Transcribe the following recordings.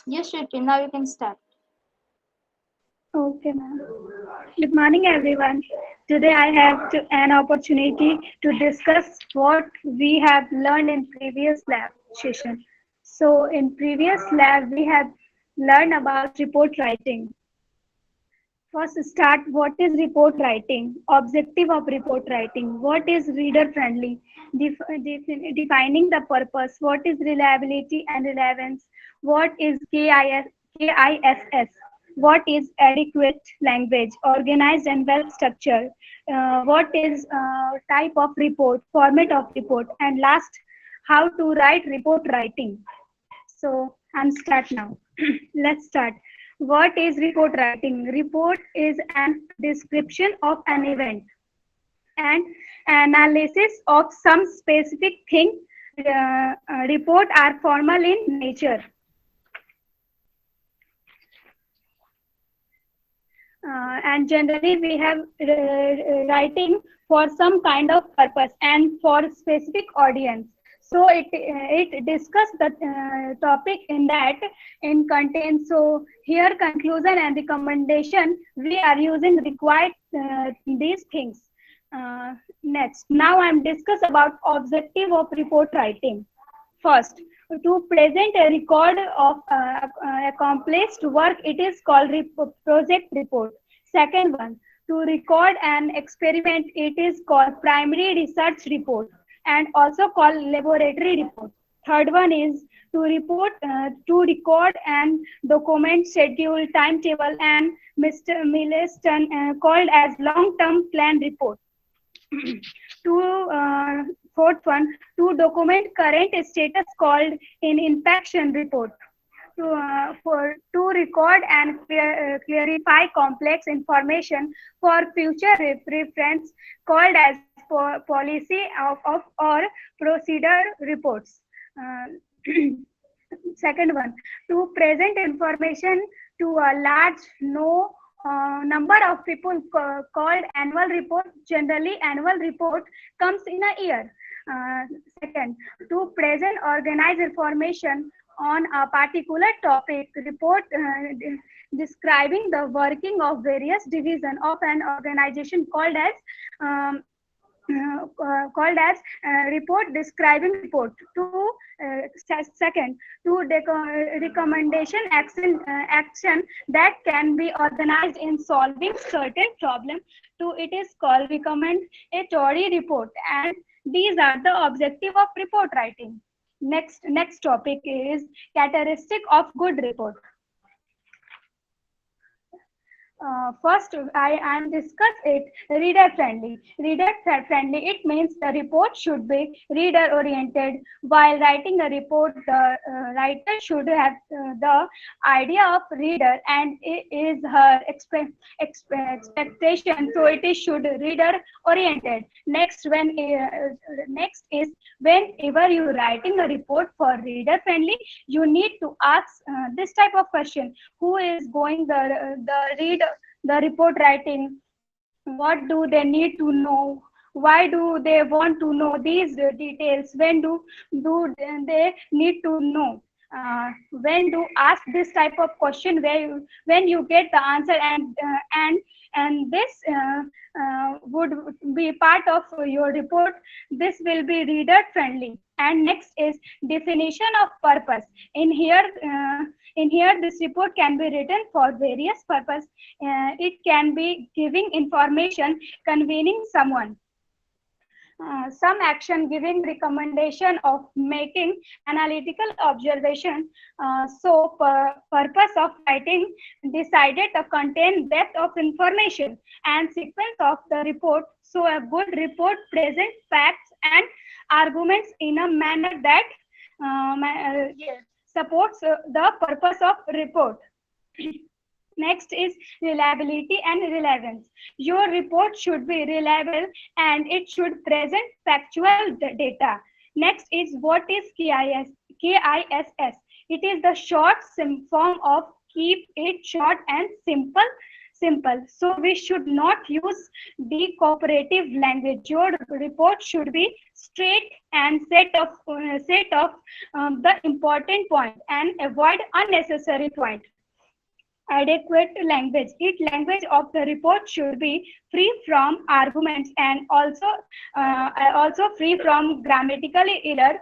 Yes, Shruti, now you can start. Okay, ma'am. Good morning, everyone. Today I have an opportunity to discuss what we have learned in previous lab session. So, in previous lab, we have learned about report writing. First, start what is report writing, objective of report writing, what is reader friendly, defining the purpose, what is reliability and relevance, what is KISS, what is adequate language, organized and well structured, what is type of report, format of report, and last, how to write report writing. So I'm start now. Let's start. What is report writing? Report is an description of an event and analysis of some specific thing. Report are formal in nature. And generally we have writing for some kind of purpose and for specific audience. So it discuss the topic in that in content. So here conclusion and recommendation we are using required these things. Next, now I'm discuss about objective of report writing. First, to present a record of accomplished work, it is called project report. Second one, to record an experiment, it is called primary research report and also called laboratory report. Third one is to record and document schedule, timetable, and Mr. Milestone called as long-term plan report. to Fourth one, to document current status called in inspection report. To record and clarify complex information for future reference called as policy of or procedure reports. Second one, to present information to a large no number of people called annual report. Generally annual report comes in a year. Second, to present organized information on a particular topic report describing the working of various division of an organization um, called as report describing report. Second, to recommendation action that can be organized in solving certain problem. To it is called recommendatory report, and these are the objective of report writing. Next topic is characteristic of good report. First, I am discuss it reader friendly. Reader friendly, it means the report should be reader oriented. While writing a report, the writer should have the idea of reader and it is her expectation. So it is should reader oriented. Next is whenever you writing a report for reader friendly, you need to ask this type of question: who is going the read the report writing, what do they need to know, why do they want to know these details, when do they need to know. When do ask this type of question, where when you get the answer, and this would be part of your report, this will be reader friendly. And next is definition of purpose. In here this report can be written for various purpose. It can be giving information, convening someone, some action, giving recommendation of making analytical observation. Purpose of writing decided the content, depth of information, and sequence of the report. So a good report presents facts and arguments in a manner that supports the purpose of report. Next is reliability and relevance. Your report should be reliable and it should present factual data. Next is what is KISS. It is the short form of keep it short and simple. So we should not use the cooperative language. Your report should be straight and set of the important point and avoid unnecessary point. Adequate language. It language of the report should be free from arguments and also free from grammatical error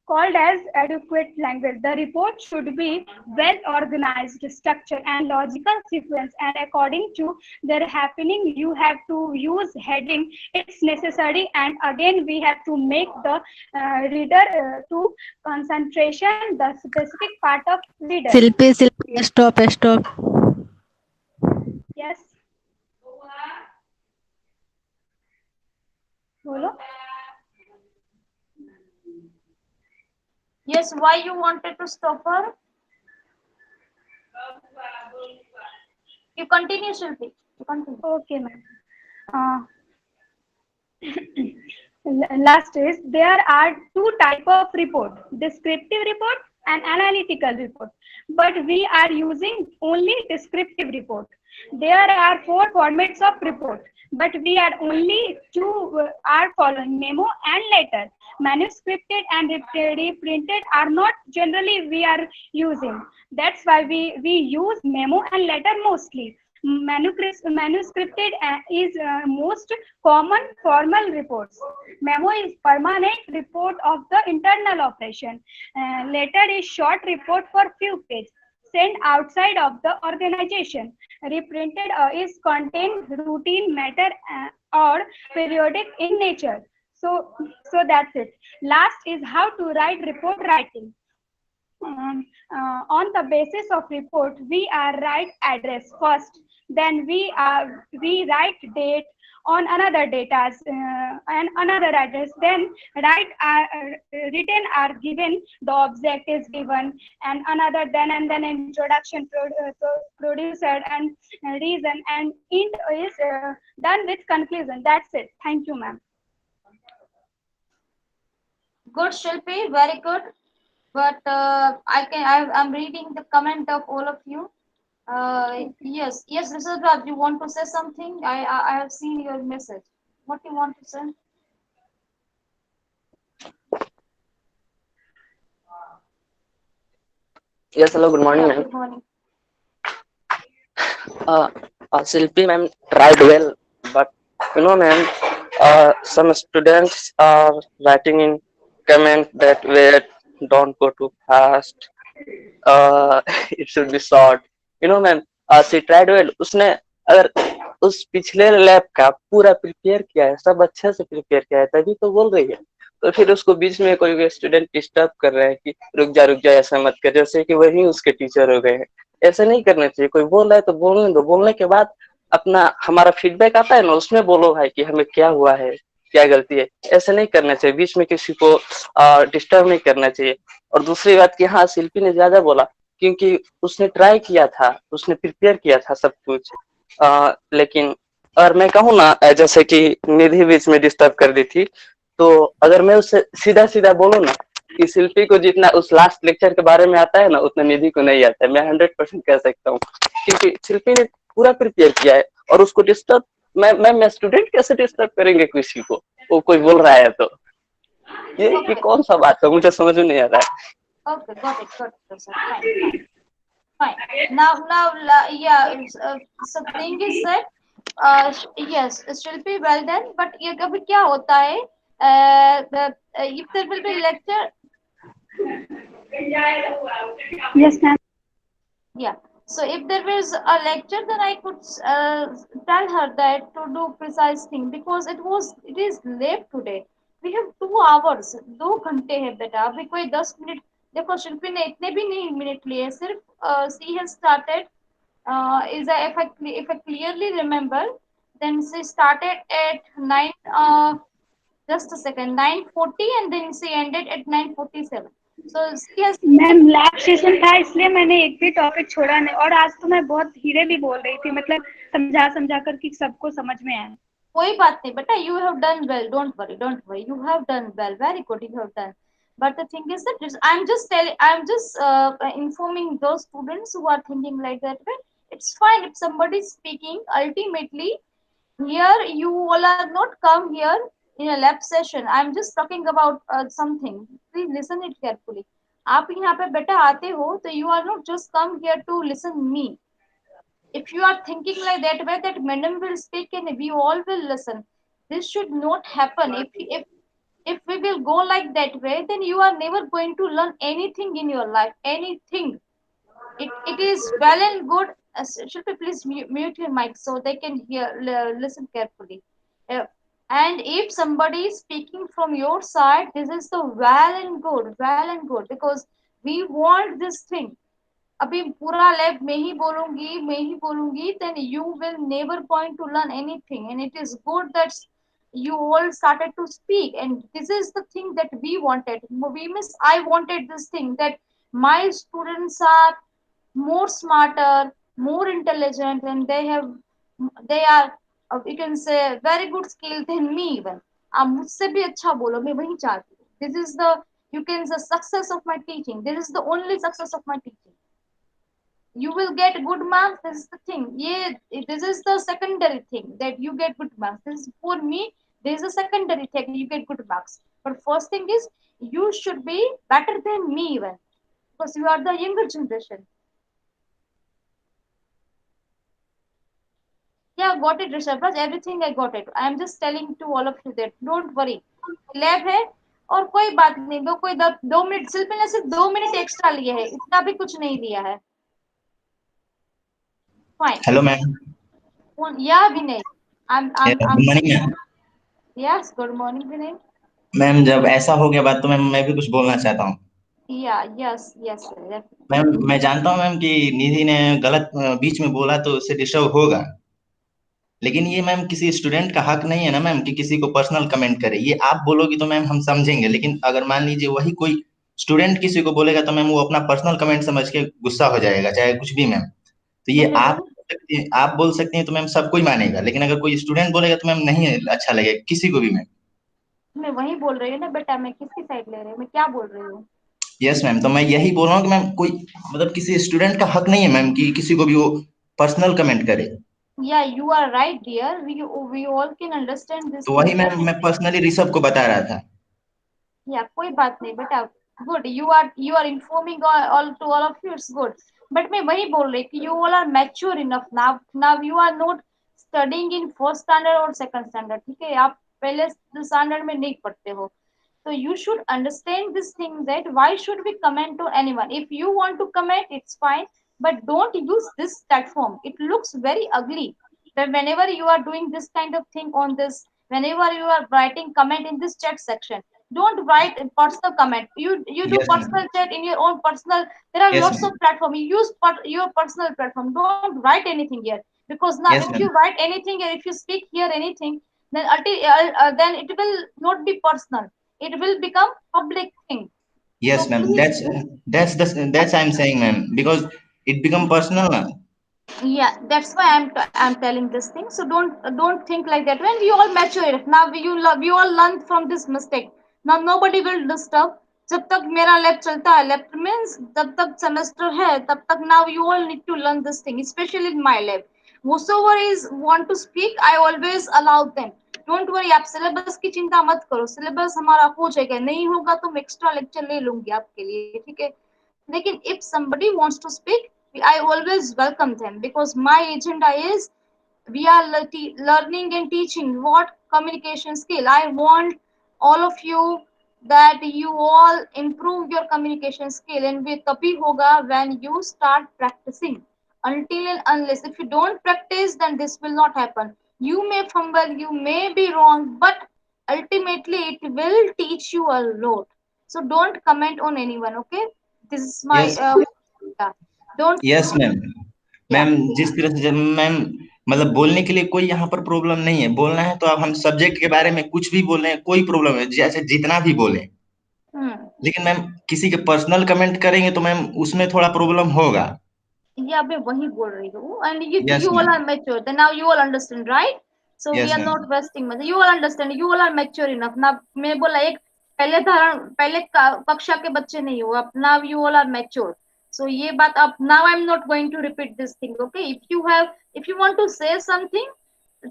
called as adequate language. The report should be well organized, structure, and logical sequence. And according to their happening, you have to use heading. It's necessary. And again, we have to make the reader to concentration the specific part of reader. Silpi, stop. Yes. Bolo. Yes, why you wanted to stop her? You continue, Shilpi. You continue. Okay, ma'am. Last is there are two type of report: descriptive report and analytical report. But we are using only descriptive report. There are four formats of report, but we are only two are following: memo and letter. Manuscripted and reprinted are not generally we are using. That's why we use memo and letter mostly. Manuscripted is most common formal reports. Memo is permanent report of the internal operation. Letter is short report for few pages sent outside of the organization. Reprinted is contain routine matter or periodic in nature. So that's it. Last is how to write report writing. On the basis of report, we are write address first. Then we write date on another data and another address. Then written are given. The object is given and another then introduction, producer and reason and end is done with conclusion. That's it. Thank you, ma'am. Good, Shilpi, very good. But I'm reading the comment of all of you. Yes, Mrs. Raj, you want to say something? I have seen your message. What do you want to say? Yes, hello, good morning, Yeah, ma'am. good morning. Silpi, ma'am, tried well, but ma'am, some students are writing in comment that wait, don't go too fast. It should be short. Ma'am she tried well. उसने अगर उस पिछले lab का पूरा prepare किया है, सब अच्छे से प्रिपेयर किया है, तभी तो बोल रही है. तो फिर उसको बीच में कोई स्टूडेंट डिस्टर्ब कर रहे हैं कि रुक जा ऐसा मत कर, जैसे कि वही उसके टीचर हो गए हैं. ऐसा नहीं करना चाहिए. कोई बोल रहा है तो बोलने दो. बोलने के बाद अपना हमारा फीडबैक आता है ना, उसमें बोलो भाई कि हमें क्या हुआ है, क्या गलती है. ऐसा नहीं करना चाहिए. बीच में किसी को डिस्टर्ब नहीं करना चाहिए. और दूसरी बात कि हाँ, शिल्पी ने ज्यादा बोला क्योंकि उसने ट्राई किया था, उसने प्रिपेयर किया था सब कुछ. लेकिन अगर मैं कहूँ ना, जैसे कि निधि बीच में डिस्टर्ब कर दी थी, तो अगर मैं उससे सीधा सीधा बोलूँ ना कि शिल्पी को जितना उस लास्ट लेक्चर के बारे में आता है ना, उतना निधि को नहीं आता है, मैं 100% कह सकता हूँ. क्योंकि शिल्पी ने पूरा प्रिपेयर किया है और उसको डिस्टर्ब मैं स्टूडेंट कैसे डिस्टर्ब करेंगे किसी को, वो कोई बोल रहा है तो ये कौन सा बात है, मुझे समझ में नहीं आ रहा है. Okay, got it, sir. Fine. Now, yeah. So thing is that, yes, Shilpi, well done. But ये कभी क्या होता है? If there will be lecture. Yes, ma'am. Yeah. So if there was a lecture, then I could tell her that to do precise thing, because it is late today. We have 2 hours, 2 घंटे है बेटा. अभी कोई 10 minute. देखो शिल्पी ने इतने भी नहीं मिनट लिए, सिर्फ she has started. If I clearly remember, then she started at 9. Just a second, 9:40, and then she ended at 9:47. So she has. Ma'am lab session था इसलिए मैंने एक भी टॉपिक छोड़ा नहीं, और आज तो मैं बहुत धीरे भी बोल रही थी, मतलब समझा कर कि सबको समझ में आए. कोई बात नहीं बेटा, you have done well, don't worry, you have done well, very good, you have done. But the thing is that I'm just informing those students who are thinking like that way. It's fine if somebody is speaking. Ultimately, here you all are not come here in a lab session. I'm just talking about something. Please listen it carefully. आप यहाँ पे बेटा आते हो तो you are not just come here to listen me. If you are thinking like that way, that madam will speak and we all will listen. This should not happen. If we will go like that way, then you are never going to learn anything in your life. Anything. It is well and good. Shilpa, please mute your mic so they can hear, listen carefully. Uh, and if somebody is speaking from your side, this is the well and good, because we want this thing. अभी पूरा lab मैं ही बोलूंगी then you will never going to learn anything, and it is good that you all started to speak, and this is the thing that we wanted. We miss I wanted this thing, that my students are more smarter, more intelligent, and they are you can say very good skill than me even. आप मुझसे भी अच्छा बोलो, मैं वही चाहती हूँ. This is the, you can say, success of my teaching. This is the only success of my teaching. You will get good marks. This is the thing. Yeah, this is the secondary thing, that you get good marks. This is for me. This is a secondary thing. You get good marks. But first thing is, you should be better than me even, because you are the younger generation. Yeah, got it, Rishabh Raj. Everything I got it. I am just telling to all of you that don't worry. Lab है और कोई बात नहीं. दो कोई 2 minute, शिल्पी ने सिर्फ 2 minute extra लिए है, इतना भी कुछ नहीं लिया है. Fine. Hello ma'am. Yeah, Vinay. I'm good morning ma'am. Yes, good morning, Vinay. Ma'am जब ऐसा हो गया बात तो मैम मैं भी कुछ बोलना चाहता हूँ. Yeah, yes, sir. मैम मैं जानता हूँ मैम कि निधि ने गलत बीच में बोला तो उससे डिस्टर्ब होगा, लेकिन ये मैम किसी स्टूडेंट का हक नहीं है ना मैम कि किसी को पर्सनल कमेंट करे. ये आप बोलोगी तो मैम हम समझेंगे, लेकिन अगर मान लीजिए वही कोई स्टूडेंट किसी को बोलेगा तो मैम वो अपना पर्सनल कमेंट समझ के गुस्सा हो जाएगा, चाहे कुछ भी मैम. तो ये आप बोल सकते हैं तो मैम सब कोई मानेगा, लेकिन अगर कोई स्टूडेंट बोलेगा तो मैम नहीं अच्छा लगेगा किसी को भी मैम. मैं वही बोल रही हूँ ना बेटा, मैं किसकी साइड ले रही हूँ, मैं क्या बोल रही हूँ. यस मैम, तो मैं यही बोल रहा हूँ कि मैम कोई मतलब किसी स्टूडेंट का हक नहीं है मैम कि किसी को भी वो पर्सनल कमेंट करे. Yeah, you are right, dear. We all can understand this तो वही thing. मैम मैं पर्सनली ऋषभ को बता रहा था. Yeah, कोई बात नहीं बेटा. Good. You are informing all to all of you. It's good. But मैं वही बोल रही कि you all are mature enough now. Now you are not studying in first standard or second standard. ठीक है, आप पहले स्टैंडर्ड में नहीं पढ़ते हो. So you should understand this thing, that why should we comment to anyone? If you want to comment, it's fine, but don't use this platform. It looks very ugly. That whenever you are doing this kind of thing on this, whenever you are writing comment in this chat section, don't write a personal comment. You do yes ma'am. personal chat in your own personal. There are yes lots ma'am. of platform. You use your personal platform. Don't write anything here, because now yes if ma'am. you write anything here, if you speak here anything, then then it will not be personal. It will become public thing. Yes So ma'am, please, that's I'm saying ma'am, because it become personal now. yeah, that's why I'm telling this thing. So don't think like that. When we all mature now, we all learn from this mistake. Now nobody will disturb. जब तक मेरा lab चलता है, lab means जब तक semester है तब तक, now you all need to learn this thing, especially in my lab. Whosoever is want to speak, I always allow them. Don't worry, आप सिलेबस की चिंता मत करो. सिलेबस हमारा हो जाएगा, नहीं होगा तो मैं एक्स्ट्रा लेक्चर ले लूंगी आपके लिए, ठीक है. लेकिन if somebody wants to speak, I always welcome them, because my agenda is we are learning and teaching what communication skill. I want all of you that you all improve your communication skill, and we तभी होगा when you start practicing. Until and unless if you don't practice, then this will not happen. You may fumble, you may be wrong, but ultimately it will teach you a lot. So don't comment on anyone, okay? This is my Yes. yeah. Don't. Yes ma'am. Yeah. Ma'am जिस तरह से जब ma'am मतलब बोलने के लिए कोई यहाँ पर प्रॉब्लम नहीं है. बोलना है तो अब हम सब्जेक्ट के बारे में कुछ भी बोले, कोई प्रॉब्लम है, जैसे जितना भी बोले. लेकिन मैम किसी के पर्सनल कमेंट करेंगे तो मैम उसमें थोड़ा प्रॉब्लम होगा. Yeah, मैं वही बोल रही हूँ. And yes you all ma'am. are mature. Then now you all understand, right? So we yes are ma'am. not wasting money. You all understand. You all are mature enough. ना मैं बोला एक पहले कक्षा के बच्चे नहीं हो अब. Now you all are mature. So ये बात अब, now I'm not going to repeat this thing. Okay? If you want to say something,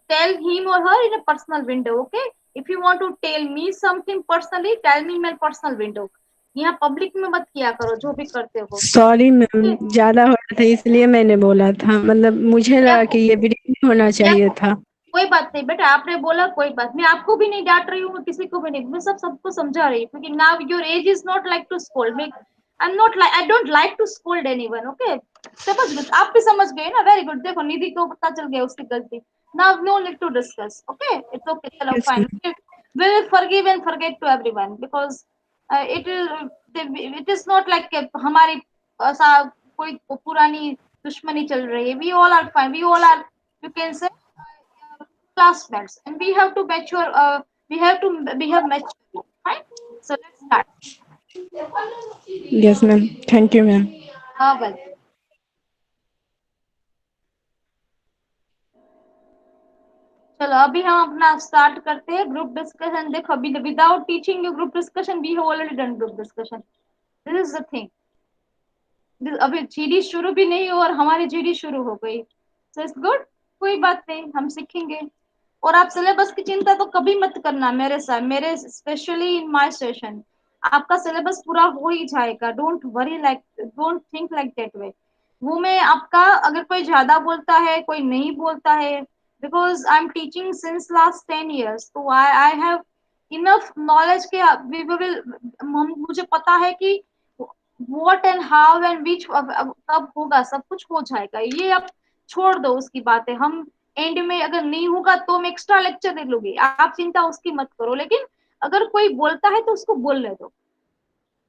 tell him or her in a personal window. Okay? If you want to tell me something personally, tell me in my personal window. यहाँ public में मत किया करो जो भी करते हो। Sorry ma'am, ज्यादा हो रहा था इसलिए मैंने बोला था, मतलब मुझे लगा कि ये वीडियो नहीं होना चाहिए था। कोई बात नहीं बेटा, आपने बोला कोई बात, मैं आपको भी नहीं डांट रही हूँ, किसी को भी नहीं, मैं सबको समझा रही हूँ, क्योंकि now your age is not like to scold me, I don't like to scold anyone, okay. समझ गए आप भी, समझ गए ना, वेरी गुड। देखो निधि को पता चल गया उसकी गलती, now no need to discuss, okay, it's okay, चलो Yes, fine, ma'am. we will forgive and forget to everyone because it is not like हमारी ऐसा कोई पुरानी दुश्मनी चल रही है, we all are fine, we all are, you can say, classmates, and we have to mature, we have to behave maturely, right? So let's start. Yes, ma'am. Thank you, ma'am. Well, चलो अभी हम अपना start करते हैं group discussion. देखो अभी without teaching you group discussion, we have already done group discussion, this is the thing. अभी GD शुरू भी नहीं हुआ और हमारी जीडी शुरू हो गई, सो इट्स गुड, कोई बात नहीं, हम सीखेंगे। और आप सिलेबस की चिंता तो कभी मत करना मेरे साथ, मेरे स्पेशली इन माय सेशन आपका सिलेबस पूरा हो ही जाएगा, don't worry, like don't think like that way. वो मैं आपका, अगर कोई ज्यादा बोलता है कोई नहीं बोलता है, because I am teaching since last 10 years, तो आई हैव इनफ नॉलेज के we will, मुझे पता है कि what and how and which कब होगा, सब कुछ हो जाएगा। ये आप छोड़ दो उसकी बातें, हम एंड में अगर नहीं होगा तो मैं एक्स्ट्रा लेक्चर दे लूंगी, आप चिंता उसकी मत करो। लेकिन अगर कोई बोलता है तो उसको बोलने दो,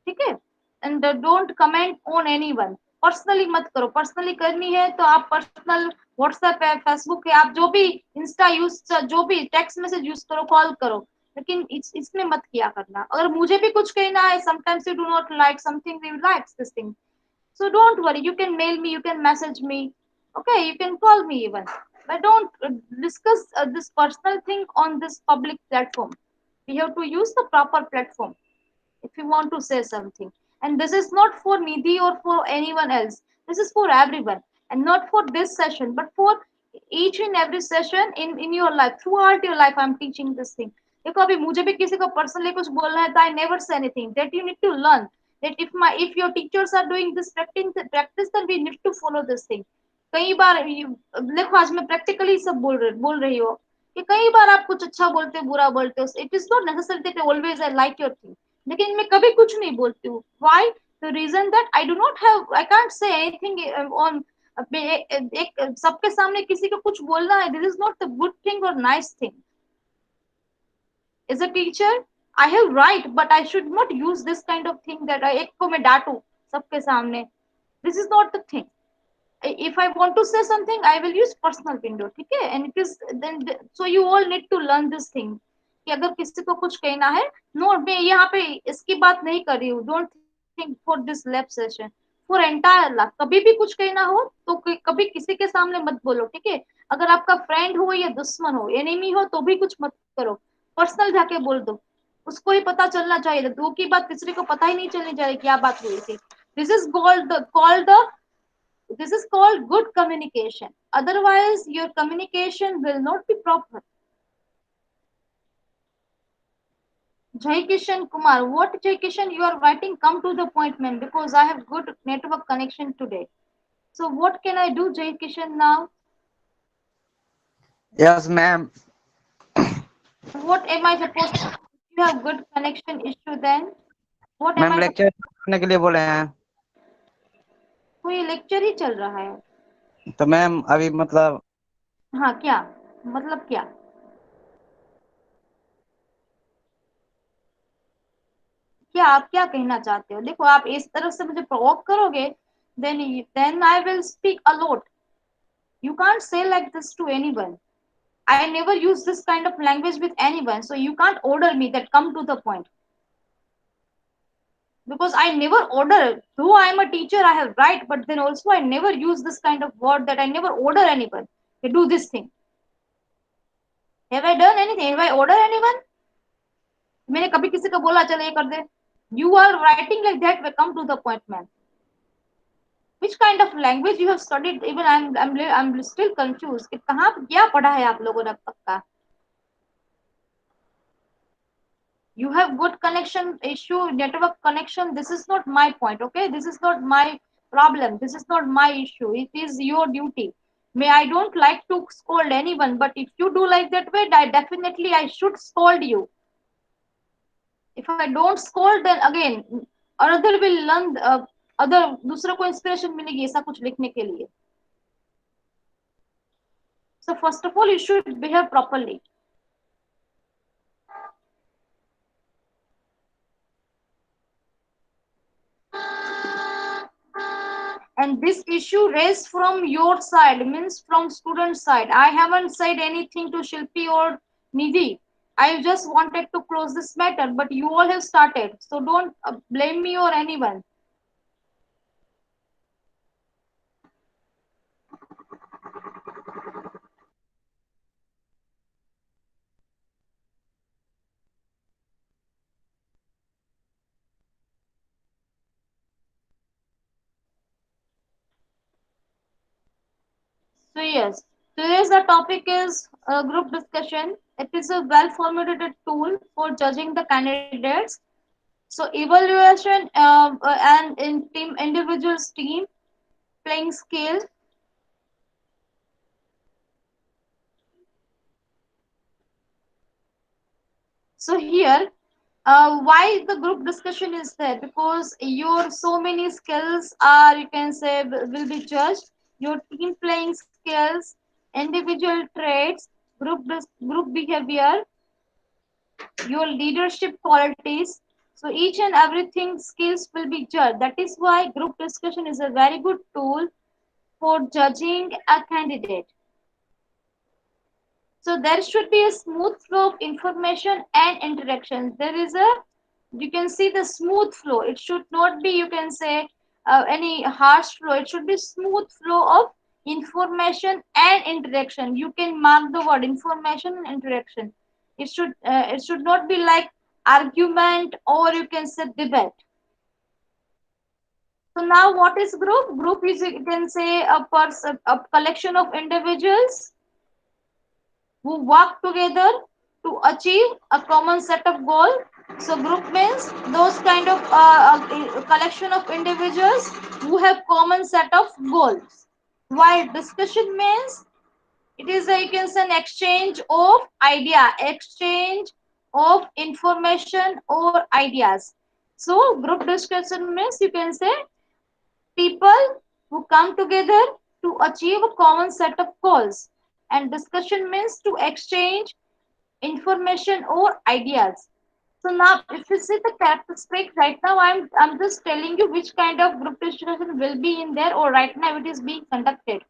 ठीक है। And don't comment on anyone, personally मत करो, पर्सनली करनी है तो आप पर्सनल व्हाट्सएप है, फेसबुक है, आप जो भी इंस्टा यूज, जो भी टेक्स्ट मैसेज यूज करो, कॉल करो, लेकिन इसमें मत किया करना। अगर मुझे भी कुछ कहना है, sometimes you do not like something, you like this thing, so don't worry, you can mail me, you can message me, okay, you can call me even, but don't discuss this personal thing on this public platform. We have to use the proper platform if you want to say something. And this is not for Nidhi or for anyone else. This is for everyone. And not for this session, but for each and every session in your life. Throughout your life, I'm teaching this thing. देखो अभी मुझे भी किसी को personally कुछ बोलना है तो I never say anything, that you need to learn that if your teachers are doing this practice then we need to follow this thing. कई बार देखो आज मैं प्रैक्टिकली सब बोल रही हूँ कि कई बार आप कुछ अच्छा बोलते हो बुरा बोलते हो, it is not necessary that always I like your thing, लेकिन मैं कभी कुछ नहीं बोलती हूँ। Why? The reason that I do not have, I can't say anything on, एक सबके सामने किसी को कुछ बोलना है, this is not the good thing और nice thing. As a teacher I have right, but I should not use this kind of thing that एक को मैं डांटू सबके सामने, this is not the thing. if I want to say something, I will use personal window, ठीक है। and it is then so you all need to learn this thing कि अगर किसी को कुछ कहना है, नो मैं यहाँ पे इसकी बात नहीं कर रही हूँ, don't think for this lab session, for entire life, कभी भी कुछ कहना हो तो कभी किसी के सामने मत बोलो, ठीक है। अगर आपका फ्रेंड हो या दुश्मन हो, एनिमी हो, तो भी कुछ मत करो, पर्सनल जाके बोल दो, उसको ही पता चलना चाहिए, दो की बात तीसरे को पता ही नहीं चलनी चाहिए क्या बात हुई थी। This is called the this is called good communication, otherwise your communication will not be proper. Jai Kishan Kumar, what Jai Kishan you are writing, come to the point ma'am, because I have good network connection today. So what can I do Jai Kishan now? Yes, ma'am. What am I supposed to do? You have good connection issue, then what am ma'am I lecture करने के लिए बोले हैं, कोई lecture ही चल रहा है तो मैम अभी मतलब हाँ क्या मतलब क्या क्या आप क्या कहना चाहते हो? देखो आप इस तरफ से मुझे प्रोवोक करोगे, then I will speak a lot. You can't say like this to anyone. I never use this kind of language with anyone, so you can't order me that come to the point. Because I never order, though I am a teacher, I have right, but then also I never use this kind of word that I never order anyone to do this thing. Have I done anything? Have I ordered anyone? मैंने कभी किसी को बोला चलो ये कर दे? You are writing like that, come to the point, man. Which kind of language you have studied? Even I'm still confused कि कहाँ क्या पढ़ा है आप लोगों ने अब तक का? You have good connection issue, network connection. This is not my point. Okay, this is not my problem. This is not my issue. It is your duty. May I don't like to scold anyone, but if you do like that way, I should scold you. If I don't scold, then again another will learn, other दूसरों को inspiration मिलेगी ऐसा कुछ लिखने के लिए. So first of all, you should behave properly. And this issue raised from your side, means from student side. I haven't said anything to Shilpi or Nidhi. I just wanted to close this matter, but you all have started. So don't blame me or anyone. So yes, today's the topic is group discussion. It is a well-formulated tool for judging the candidates. So evaluation and in team individuals team playing scale. So here, why the group discussion is there? Because your so many skills are, you can say, will be judged. Your team playing skills, individual traits, group behavior, your leadership qualities. So each and everything skills will be judged. That is why group discussion is a very good tool for judging a candidate. So there should be a smooth flow of information and interactions. There is a, you can see the smooth flow. It should not be, you can say, any harsh flow. It should be smooth flow of information and interaction. You can mark the word information and interaction. It should not be like argument, or you can say debate. So now what is group? Group is, you can say, a collection of individuals who work together to achieve a common set of goal. So group means those kind of collection of individuals who have common set of goals. While discussion means it is a, you can say, an exchange of idea, exchange of information or ideas. So group discussion means, you can say, people who come together to achieve a common set of goals, and discussion means to exchange information or ideas. So now if you see the characteristic, right now I'm just telling you which kind of group discussion will be in there, or right now it is being conducted.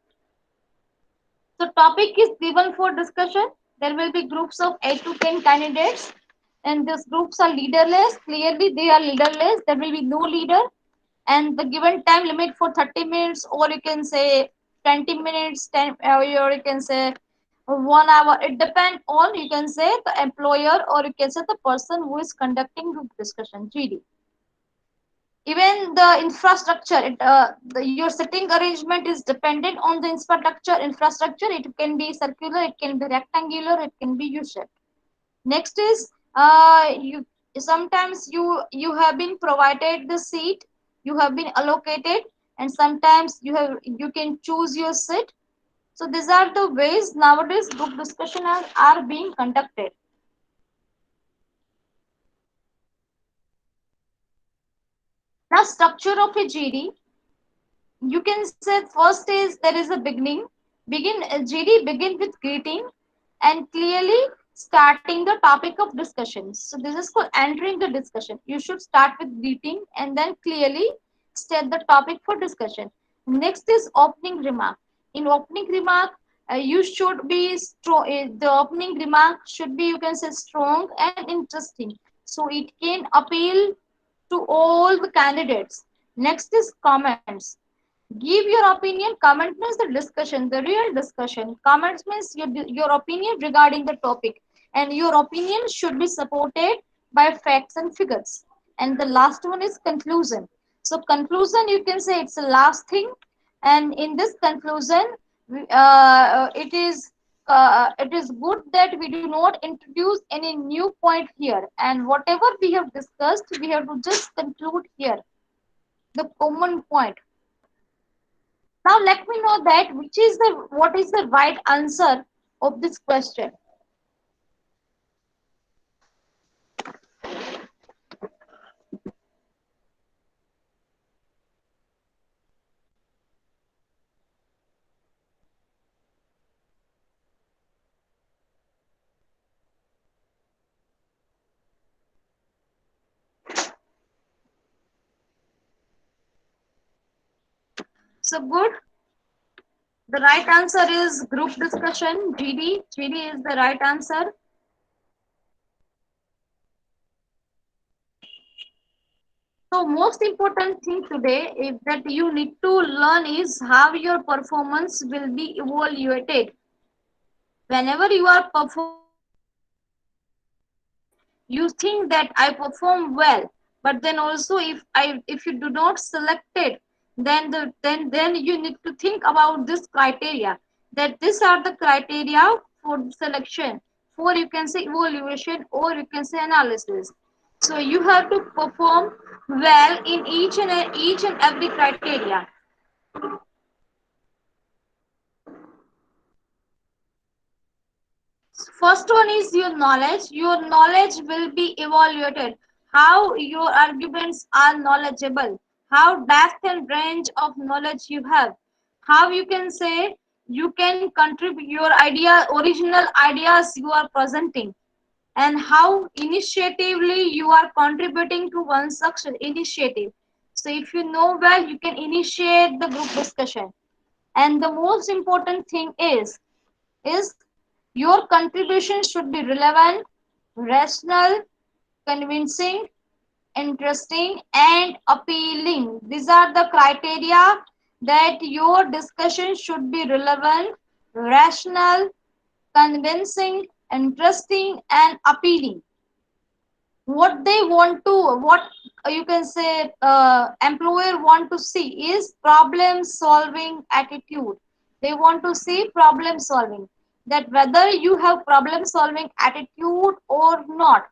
So topic is given for discussion. There will be groups of 8 to 10 candidates, and these groups are leaderless. Clearly they are leaderless. There will be no leader, and the given time limit for 30 minutes, or you can say 20 minutes, 10, or you can say 1 hour. It depends on, you can say, the employer, or you can say the person who is conducting group discussion, GD. Even the infrastructure, your sitting arrangement is dependent on the infrastructure. It can be circular, it can be rectangular, it can be U-shaped. Next is, you sometimes you have been provided the seat, you have been allocated, and sometimes you can choose your seat. So these are the ways nowadays group discussion are being conducted. Now structure of a GD, you can say first is there is a beginning. GD begin with greeting and clearly starting the topic of discussion. So this is called entering the discussion. You should start with greeting and then clearly state the topic for discussion. Next is opening remark. In opening remark, you should be strong. The opening remark should be, you can say, strong and interesting, so it can appeal to all the candidates. Next is comments. Give your opinion. Comment means the discussion, the real discussion. Comments means your opinion regarding the topic, and your opinion should be supported by facts and figures. And the last one is conclusion. So conclusion, you can say, it's the last thing, and in this conclusion, it is it is good that we do not introduce any new point here, and whatever we have discussed, we have to just conclude here the common point. Now let me know that what is the right answer of this question. So good. The right answer is group discussion. GD. GD is the right answer. So most important thing today is that you need to learn is how your performance will be evaluated. Whenever you are performing you think that I perform well, but then also if you do not select it, then you need to think about this criteria, that these are the criteria for selection, for you can say evaluation or you can say analysis. So you have to perform well in each and every criteria. First one is your knowledge. Your knowledge will be evaluated. How your arguments are knowledgeable. How depth and range of knowledge you have. How you can say you can contribute your idea, original ideas you are presenting. And how initiatively you are contributing to one such initiative. So if you know well, you can initiate the group discussion. And the most important thing is your contribution should be relevant, rational, convincing, interesting, and appealing. These are the criteria that your discussion should be relevant, rational, convincing, interesting, and appealing. What they want to, what you can say, employer want to see is problem solving attitude. They want to see problem solving, that whether you have problem solving attitude or not,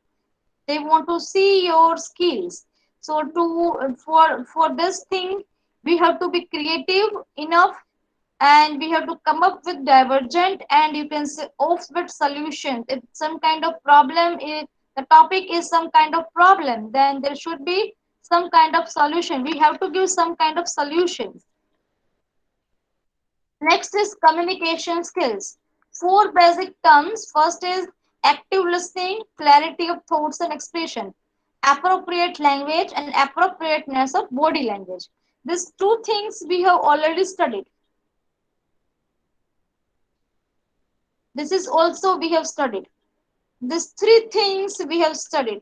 they want to see your skills. So to for this thing we have to be creative enough, and we have to come up with divergent and you can say off-bit solutions. If some kind of problem is, the topic is some kind of problem, then there should be some kind of solution. We have to give some kind of solutions. Next is communication skills. Four basic terms. First is active listening, clarity of thoughts and expression, appropriate language, and appropriateness of body language. These two things we have already studied. This is also we have studied. These three things we have studied.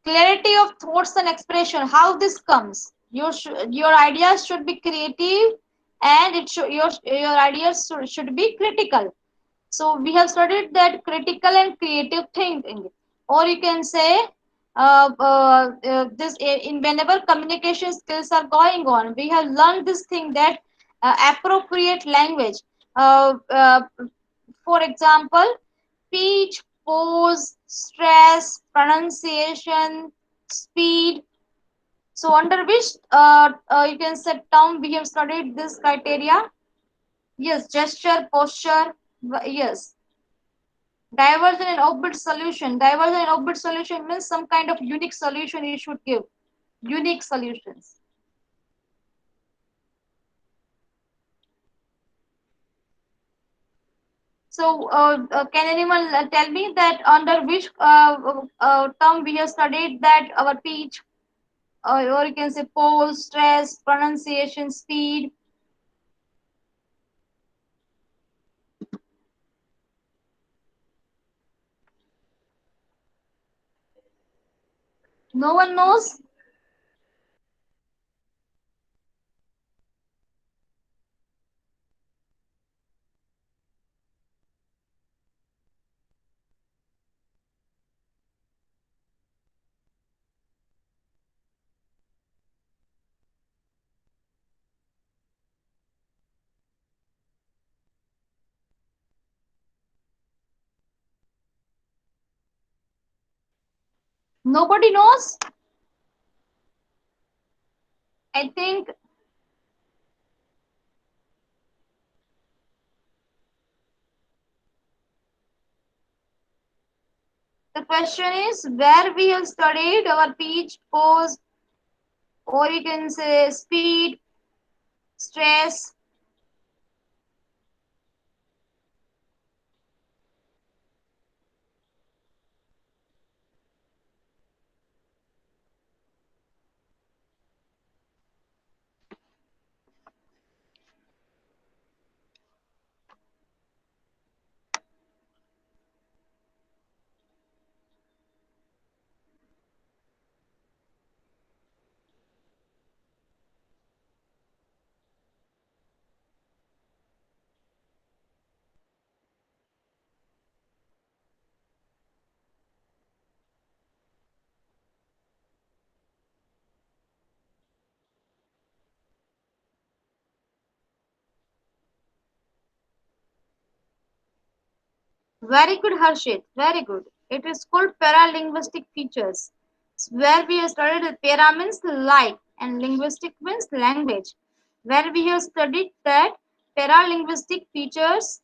Clarity of thoughts and expression. How this comes? Your ideas should be creative, and your ideas should be critical. So we have studied that critical and creative thinking, or you can say this in whenever communication skills are going on, we have learned this thing that appropriate language. For example, speech, pose, stress, pronunciation, speed. So under which you can say term we have studied this criteria? Yes, gesture, posture. Yes, diversion and off-bit solution. Diversion and off-bit solution means some kind of unique solution you should give. Unique solutions. So, can anyone tell me that under which term we have studied that our speech, or you can say pose, stress, pronunciation, speed? No one knows? Nobody knows? I think the question is where we have studied our pitch, pose, or you can say speed, stress. Very good, Harshit. Very good. It is called paralinguistic features, where we have studied that para means like and linguistic means language. Where we have studied that paralinguistic features,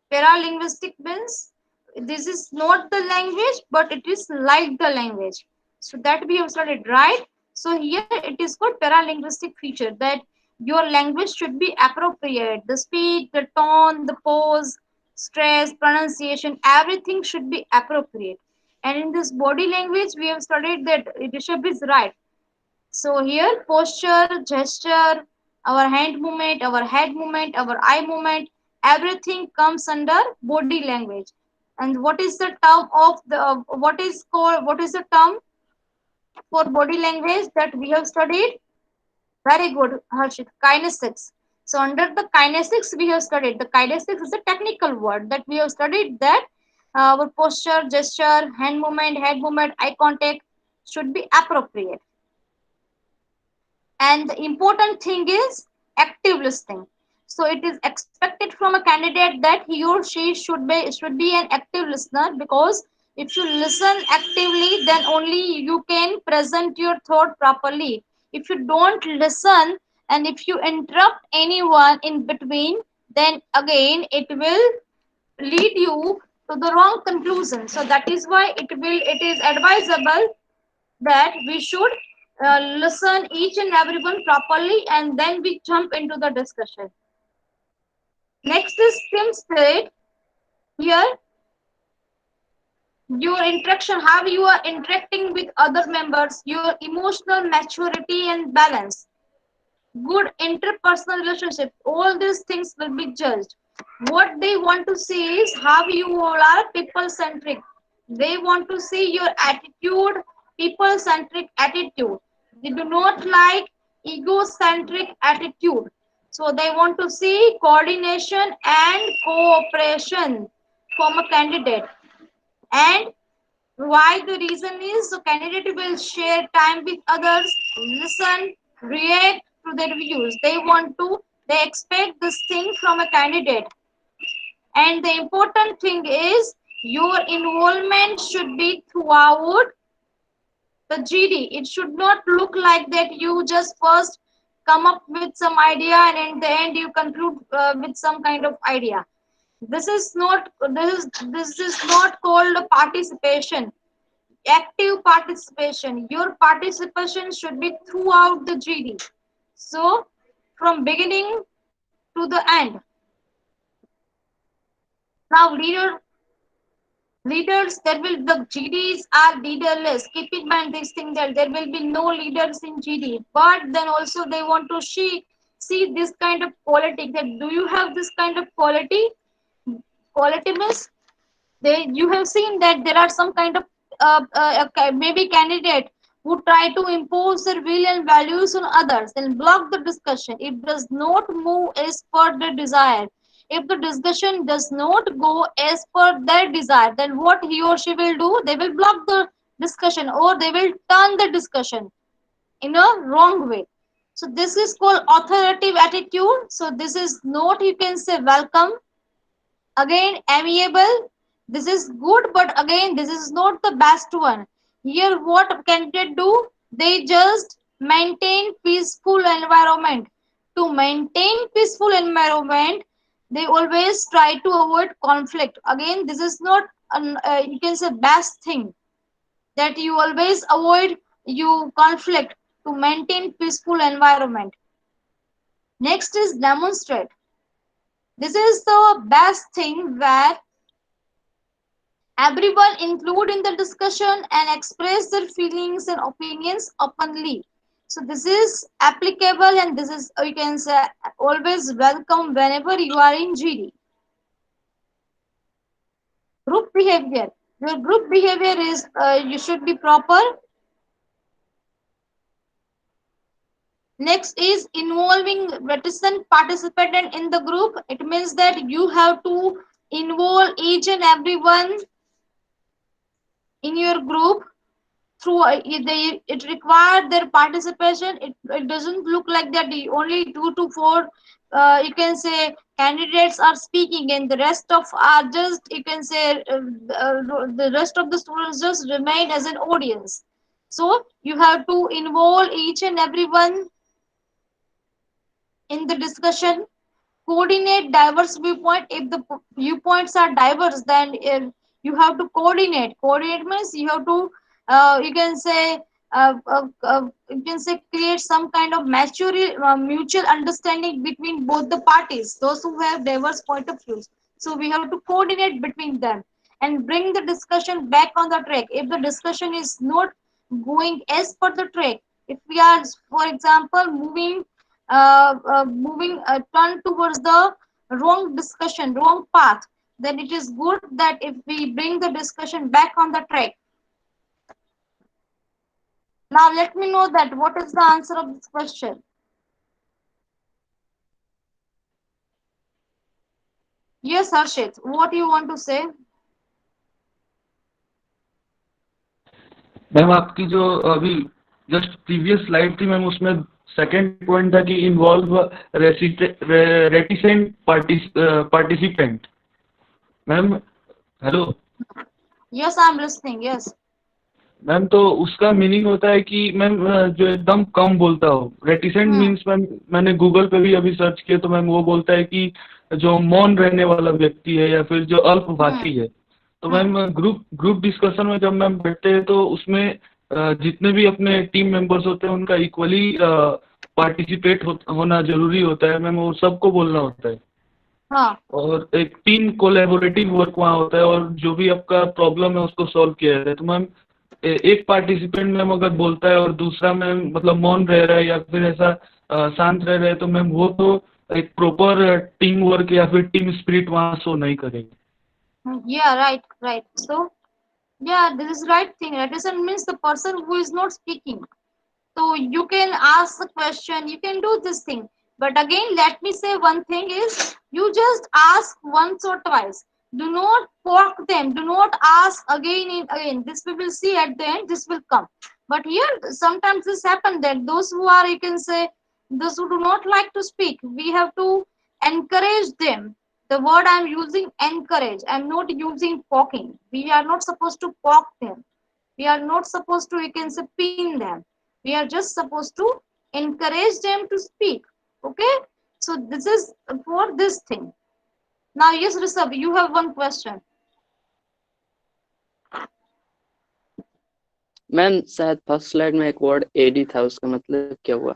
paralinguistic means this is not the language, but it is like the language. So that we have studied, right? So here it is called paralinguistic feature that your language should be appropriate. The speed, the tone, the pose, stress, pronunciation, everything should be appropriate. And in this body language, we have studied that Rishabh is right. So here posture, gesture, our hand movement, our head movement, our eye movement, everything comes under body language. And what is the term of the what is the term for body language that we have studied? Very good, Harshit. Kinesics. So under the kinesics we have studied. The kinesics is a technical word that we have studied that our posture, gesture, hand movement, head movement, eye contact should be appropriate. And the important thing is active listening. So it is expected from a candidate that he or she should be an active listener, because if you listen actively then only you can present your thought properly. If you don't listen and if you interrupt anyone in between, then again it will lead you to the wrong conclusion. So that is why it is advisable that we should listen each and everyone properly and then we jump into the discussion. Next is sim state. Here, your interaction, how you are interacting with other members, your emotional maturity and balance, good interpersonal relationship, all these things will be judged. What they want to see is how you all are people centric. They want to see your attitude, people centric attitude. They do not like egocentric attitude. So they want to see coordination and cooperation from a candidate. And why the reason is the candidate will share time with others, listen, react to their views. They expect this thing from a candidate. And the important thing is your involvement should be throughout the GD. It should not look like that you just first come up with some idea and in the end you conclude with some kind of idea. This is not called a participation, active participation. Your participation should be throughout the GD. So from beginning to the end. Now leaders, there will the GDs are leaderless. Keep in mind this thing that there will be no leaders in GD. But then also they want to see this kind of quality. That do you have this kind of quality? Quality means you have seen that there are some kind of maybe candidate who try to impose their will and values on others and block the discussion. It does not move as per the desire. If the discussion does not go as per their desire, then what he or she will do, they will block the discussion or they will turn the discussion in a wrong way. So this is called authoritative attitude. So this is not, you can say, welcome. Again, amiable, this is good, but again this is not the best one. Here what candidate do? They just maintain peaceful environment. To maintain peaceful environment, they always try to avoid conflict. Again, this is not you can say best thing, that you always avoid you conflict to maintain peaceful environment. Next is demonstrate. This is the best thing where everyone include in the discussion and express their feelings and opinions openly. So this is applicable, and this is you can say always welcome whenever you are in GD. Group behavior. Your group behavior is you should be proper. Next is involving reticent participant in the group. It means that you have to involve each and everyone in your group through it required their participation. It doesn't look like that the only 2 to 4 you can say candidates are speaking and the rest of are just you can say the rest of the students just remain as an audience. So you have to involve each and everyone in the discussion. Coordinate diverse viewpoint. If the viewpoints are diverse, then you have to coordinate means you have to you can say you can say create some kind of mutual understanding between both the parties, those who have diverse point of views. So we have to coordinate between them and bring the discussion back on the track. If the discussion is not going as per the track, if we are for example moving turn towards the wrong discussion, wrong path, then it is good that if we bring the discussion back on the track. Now let me know that what is the answer of this question. Yes, Harshit, what do you want to say? Ma'am आपकी जो अभी just previous slide थी ma'am, उसमें second point था कि involve reticent participant. Ma'am hello. Yes, I'm listening. Yes. Ma'am तो उसका meaning होता है कि मैम जो एकदम कम बोलता हो। रेटिसेंट मीन्स मैम मैंने गूगल पे भी अभी सर्च किया तो मैम वो बोलता है कि जो मौन रहने वाला व्यक्ति है या फिर जो अल्पभाषी है। तो मैम ग्रुप डिस्कशन में जब मैम बैठते हैं तो उसमें जितने भी अपने टीम मेंबर्स होते हैं उनका इक्वली पार्टिसिपेट होना जरूरी होता है मैम, और सबको बोलना होता है। हाँ। और एक टीम कोलैबोरेटिव वर्क वहाँ होता है और जो भी आपका प्रॉब्लम है उसको सॉल्व किया जाता है। तो मैम एक पार्टिसिपेंट मैम अगर बोलता है और दूसरा मैम मतलब मौन रह रहा है या फिर ऐसा शांत रह रहा है तो मैम वो तो एक प्रॉपर टीम वर्क या फिर टीम स्पिरिट वहाँ शो नहीं करेगी। Yeah, right. So yeah, this is right thing. Reticent means the person who is not speaking. So you can ask the question, you can do this thing. But again, let me say one thing is you just ask once or twice. Do not poke them. Do not ask again and again. This we will see at the end. This will come. But here sometimes this happen that those who are you can say those who do not like to speak, we have to encourage them. The word I'm using encourage. I'm not using poking. We are not supposed to poke them. We are not supposed to you can say pin them. We are just supposed to encourage them to speak. Okay, so this is for this thing. Now yes, Rishabh, you have one question. Ma'am शायद first slide में एक word AD था, उसका मतलब क्या हुआ?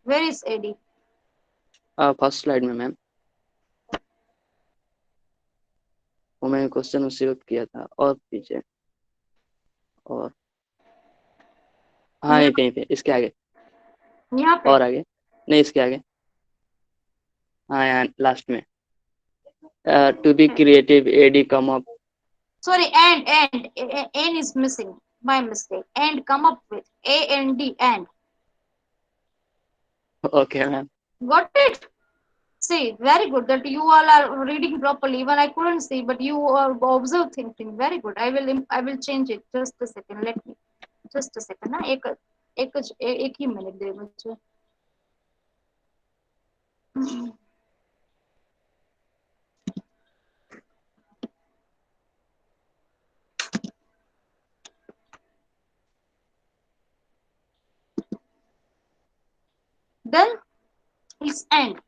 Where is AD? First slide में ma'am, वो मैंने क्वेश्चन उसी वक्त किया था और पीछे और हाँ ये कहीं पे इसके आगे यहाँ पे और आगे नहीं इसके आगे हाँ यहाँ लास्ट में to be creative ad come up. sorry, and N is missing, my mistake. And come up with AND and. Okay ma'am, Got it? See, very good that you all are reading properly. Even I couldn't see, but you are observe thinking. Very good. I will change it. Just a second. Let me. Just a second. ना एक ही minute दे मुझे. then it's end.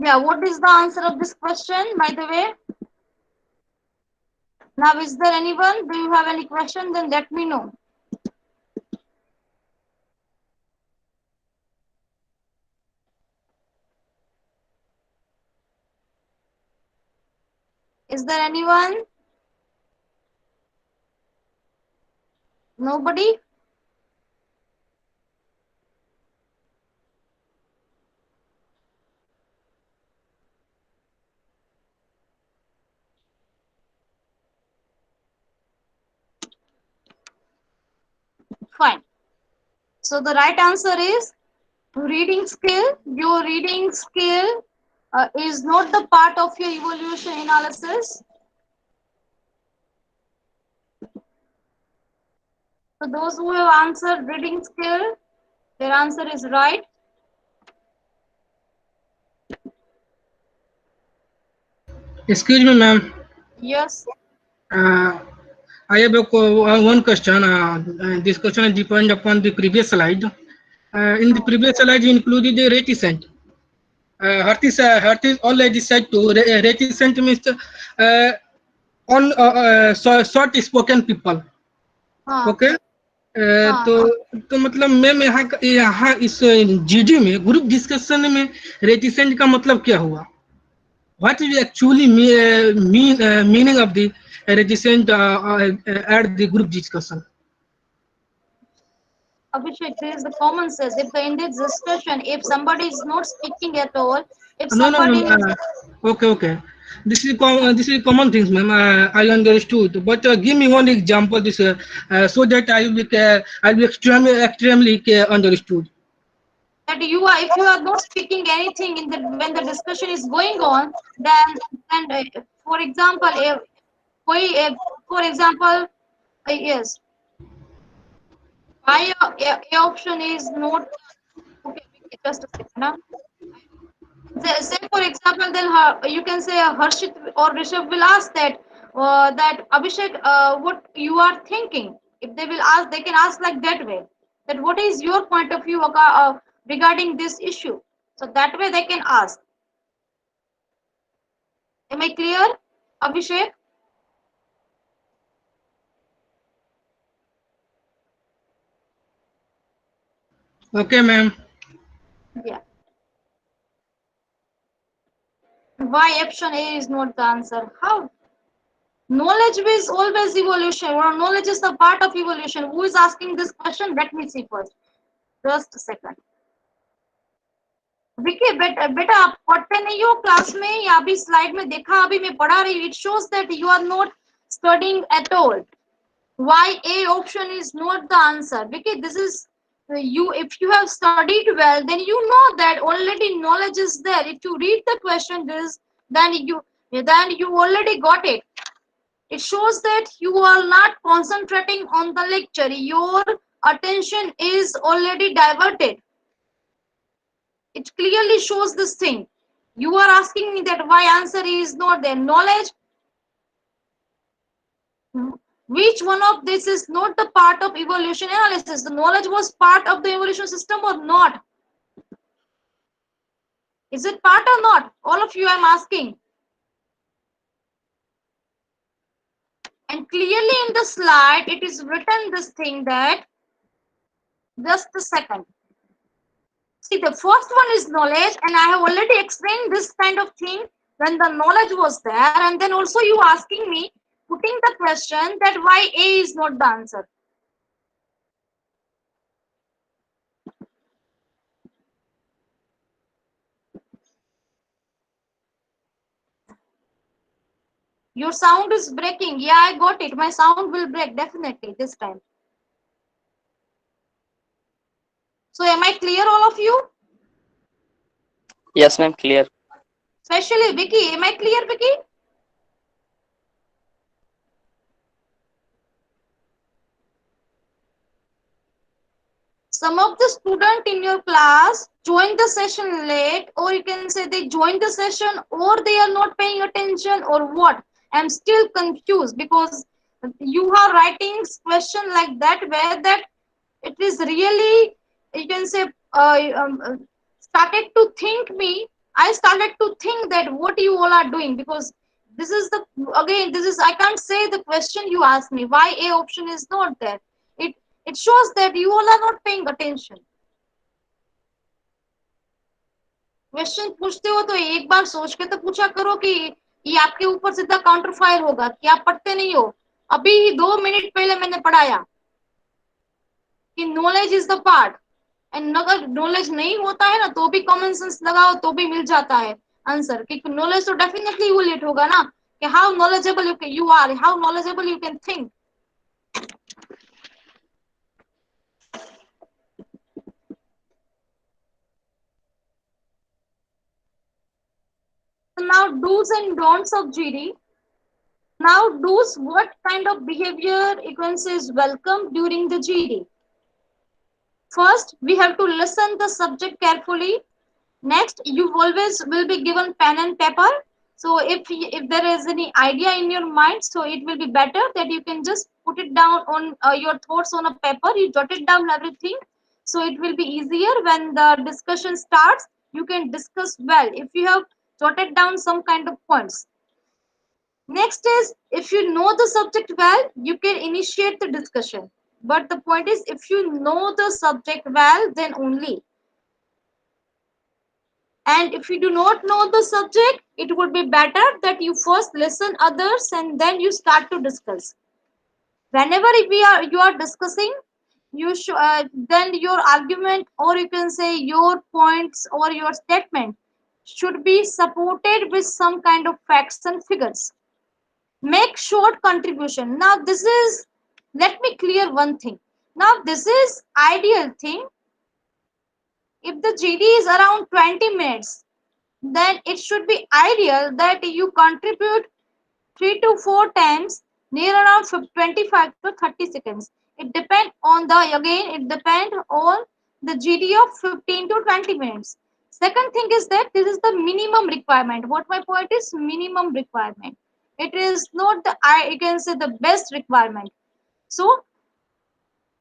Yeah, what is the answer of this question, by the way? Now, is there anyone? Do you have any question? Then let me know. Is there anyone? Nobody? Fine. So the right answer is reading skill. Your reading skill is not the part of your evaluation analysis. So those who have answered reading skill, their answer is right. Excuse me, ma'am. Yes. I have one question. This question depends upon the previous slide. In the previous slide, you included the reticent. Hartis already said to reticent means all short spoken people. हाँ. Okay. तो मतलब ma'am यहाँ इस GD में group discussion में reticent का मतलब क्या हुआ? What is actually meaning of the reticent at the group discussion? Abhishek, there is the common sense. If in this discussion, if somebody is not speaking at all, if No, somebody is okay. This is common things, ma'am. I understood. But give me one example, this so that I'll be extremely understood. that you are, if you are not speaking anything in the when the discussion is going on, then and for example, for example, yes, my A option is not okay. Just a second. Huh? Say for example, then you can say Harshit or Rishabh will ask that Abhishek, what you are thinking. If they will ask, they can ask like that way. That what is your point of view regarding this issue? So that way they can ask. Am I clear, Abhishek? Okay, ma'am. Yeah. Why option A is not the answer? How? Knowledge is always evolution, or knowledge is the part of evolution. Who is asking this question? Let me see first. Just a second. Vicky बेटा आप पढ़ते नहीं हो class में या अभी slide में देखा अभी मैं पढ़ा रही हूँ it shows that you are not studying at all why A option is not the answer because this is you if you have studied well then you know that already knowledge is there if you read the question this then you already got it it shows that you are not concentrating on the lecture your attention is already diverted it clearly shows this thing you are asking me that why answer is not there knowledge which one of this is not the part of evolution analysis the knowledge was part of the evolution system or not is it part or not all of you I'm asking and clearly in the slide it is written this thing that just a second see the first one is knowledge and I have already explained this kind of thing when the knowledge was there and then also you asking me putting the question that why A is not the answer your sound is breaking yeah I got it my sound will break definitely this time so am I clear all of you Yes, ma'am, clear. especially Vicky am I clear Vicky some of the student in your class join the session late or you can say they join the session or they are not paying attention or what I'm still confused because You are writing question like that where that it is really, you can say, started to think me. I started to think that what you all are doing, because this is the, again, this is, I can't say the question you asked me why A option is not there. It it shows that you all are not paying attention. Question पूछते हो तो एक बार सोच के तो पूछा करो कि ये आपके ऊपर सीधा काउंटर फायर होगा कि आप पढ़ते नहीं हो। अभी 2 मिनट पहले मैंने पढ़ाया कि knowledge is the part, and अगर नॉलेज नहीं होता है ना तो भी कॉमन सेंस लगाओ तो भी मिल जाता है आंसर, कि नॉलेज तो डेफिनेटली इवोल्यूट होगा ना, कि how knowledgeable you are, how knowledgeable you can think. So now do's and don'ts of GD. Now do's, what kind of behavior you can say is welcome during the GD? First, we have to listen the subject carefully. Next, you always will be given pen and paper. So if there is any idea in your mind, so it will be better that you can just put it down on your thoughts on a paper. You jot it down everything. So it will be easier when the discussion starts. You can discuss well if you have jotted down some kind of points. Next is, if you know the subject well, you can initiate the discussion. But the point is, if you know the subject well, then only. And if you do not know the subject, it would be better that you first listen others and then you start to discuss. Whenever you are discussing, you should then your argument, or you can say your points or your statement, should be supported with some kind of facts and figures. Make short contribution. Now this is, let me clear one thing. Now this is ideal thing. If the GD is around 20 minutes, then it should be ideal that you contribute 3 to 4 times, near around 25 to 30 seconds. It depends on the, again, it depends on the GD of 15 to 20 minutes. Second thing is that this is the minimum requirement. What my point is, minimum requirement. It is not the, I can say, the best requirement. So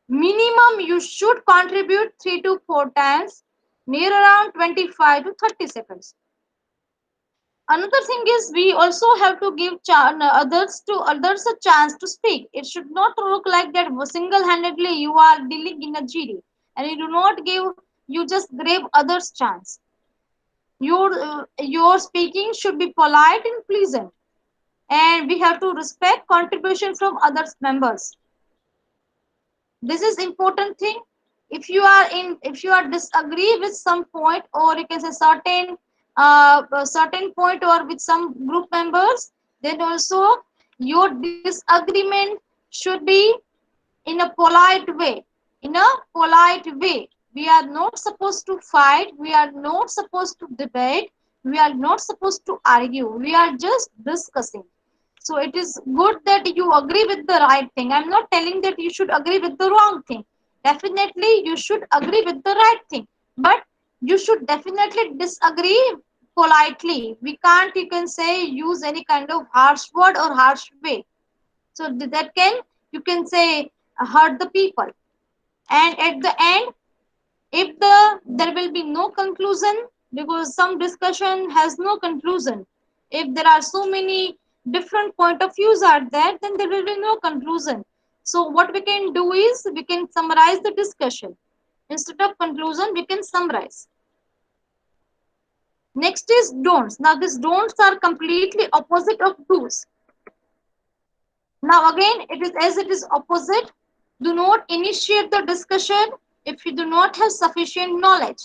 minimum you should contribute 3 to 4 times, near around 25 to 30 seconds. Another thing is, we also have to give others a chance to speak. It should not look like that single-handedly you are dealing in a GD and you do not give, you just grab others chance. Your speaking should be polite and pleasant, and we have to respect contribution from others members. This is important thing. If you are disagree with some point, or you can say a certain point, or with some group members, then also your disagreement should be in a polite way. In a polite way. We are not supposed to fight. We are not supposed to debate. We are not supposed to argue. We are just discussing. So it is good that you agree with the right thing. I'm not telling that you should agree with the wrong thing. Definitely you should agree with the right thing. But you should definitely disagree politely. We can't, you can say, use any kind of harsh word or harsh way. So that can, you can say, hurt the people. And at the end, if there will be no conclusion, because some discussion has no conclusion. If there are so many different point of views are there, then there will be no conclusion. So what we can do is, we can summarize the discussion. Instead of conclusion, we can summarize. Next is don'ts. Now these don'ts are completely opposite of do's. Now again, it is as it is opposite. Do not initiate the discussion if you do not have sufficient knowledge.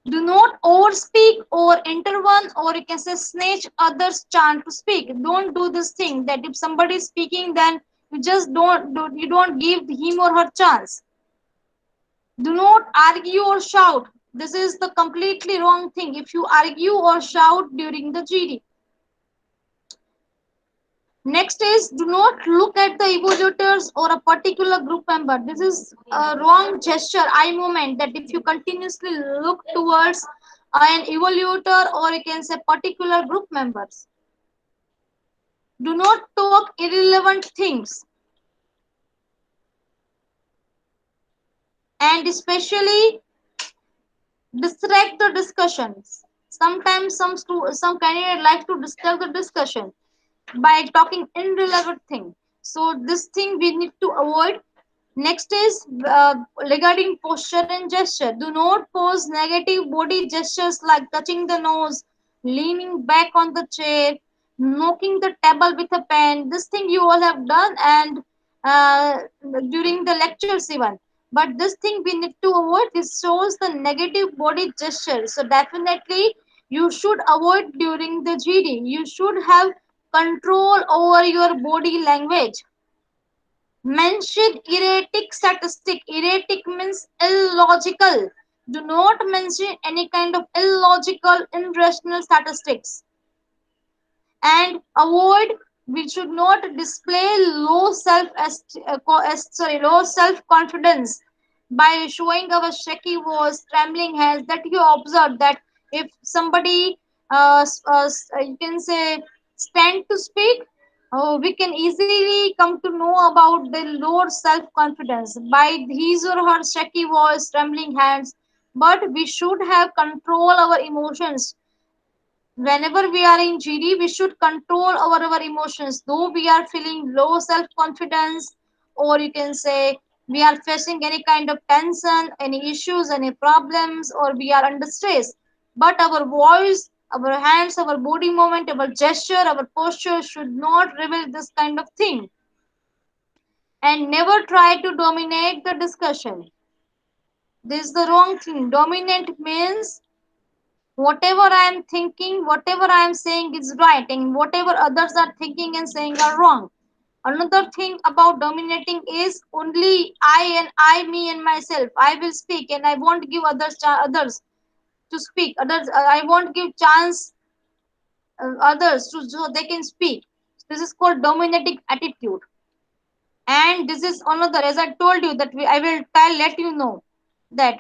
Do not overspeak or intervene, or you can say snatch others' chance to speak. Don't do this thing that if somebody is speaking, then you just don't give him or her chance. Do not argue or shout. This is the completely wrong thing. If you argue or shout during the GD. Next is, do not look at the evaluators or a particular group member. This is a wrong gesture, eye movement, that if you continuously look towards an evaluator, or you can say particular group members. Do not talk irrelevant irrelevant things, and especially distract the discussions. Sometimes some candidate like to distract the discussion by talking irrelevant thing. So this thing we need to avoid. Next is regarding posture and gesture. Do not pose negative body gestures like touching the nose, leaning back on the chair, knocking the table with a pen. This thing you all have done, and uh, during the lectures even. But this thing we need to avoid. This shows the negative body gesture. So definitely you should avoid during the GD. You should have control over your body language. Mention erratic statistic. Erratic means illogical. Do not mention any kind of illogical, irrational statistics. And avoid. We should not display low self confidence by showing our shaky voice, trembling hands. That you observe that if somebody you can say stand to speak, we can easily come to know about the lower self confidence by his or her shaky voice, trembling hands. But we should have control our emotions. Whenever we are in GD, we should control our emotions. Though we are feeling low self confidence, or you can say we are facing any kind of tension, any issues, any problems, or we are under stress. But our voice, our hands, our body movement, our gesture, our posture should not reveal this kind of thing. And never try to dominate the discussion. This is the wrong thing. Dominant means whatever I am thinking, whatever I am saying is right, and whatever others are thinking and saying are wrong. Another thing about dominating is only I, me, and myself. I will speak, and I won't give others to speak. Others, I won't give chance others to so they can speak. This is called dominating attitude. And this is another, as I told you, that I will let you know that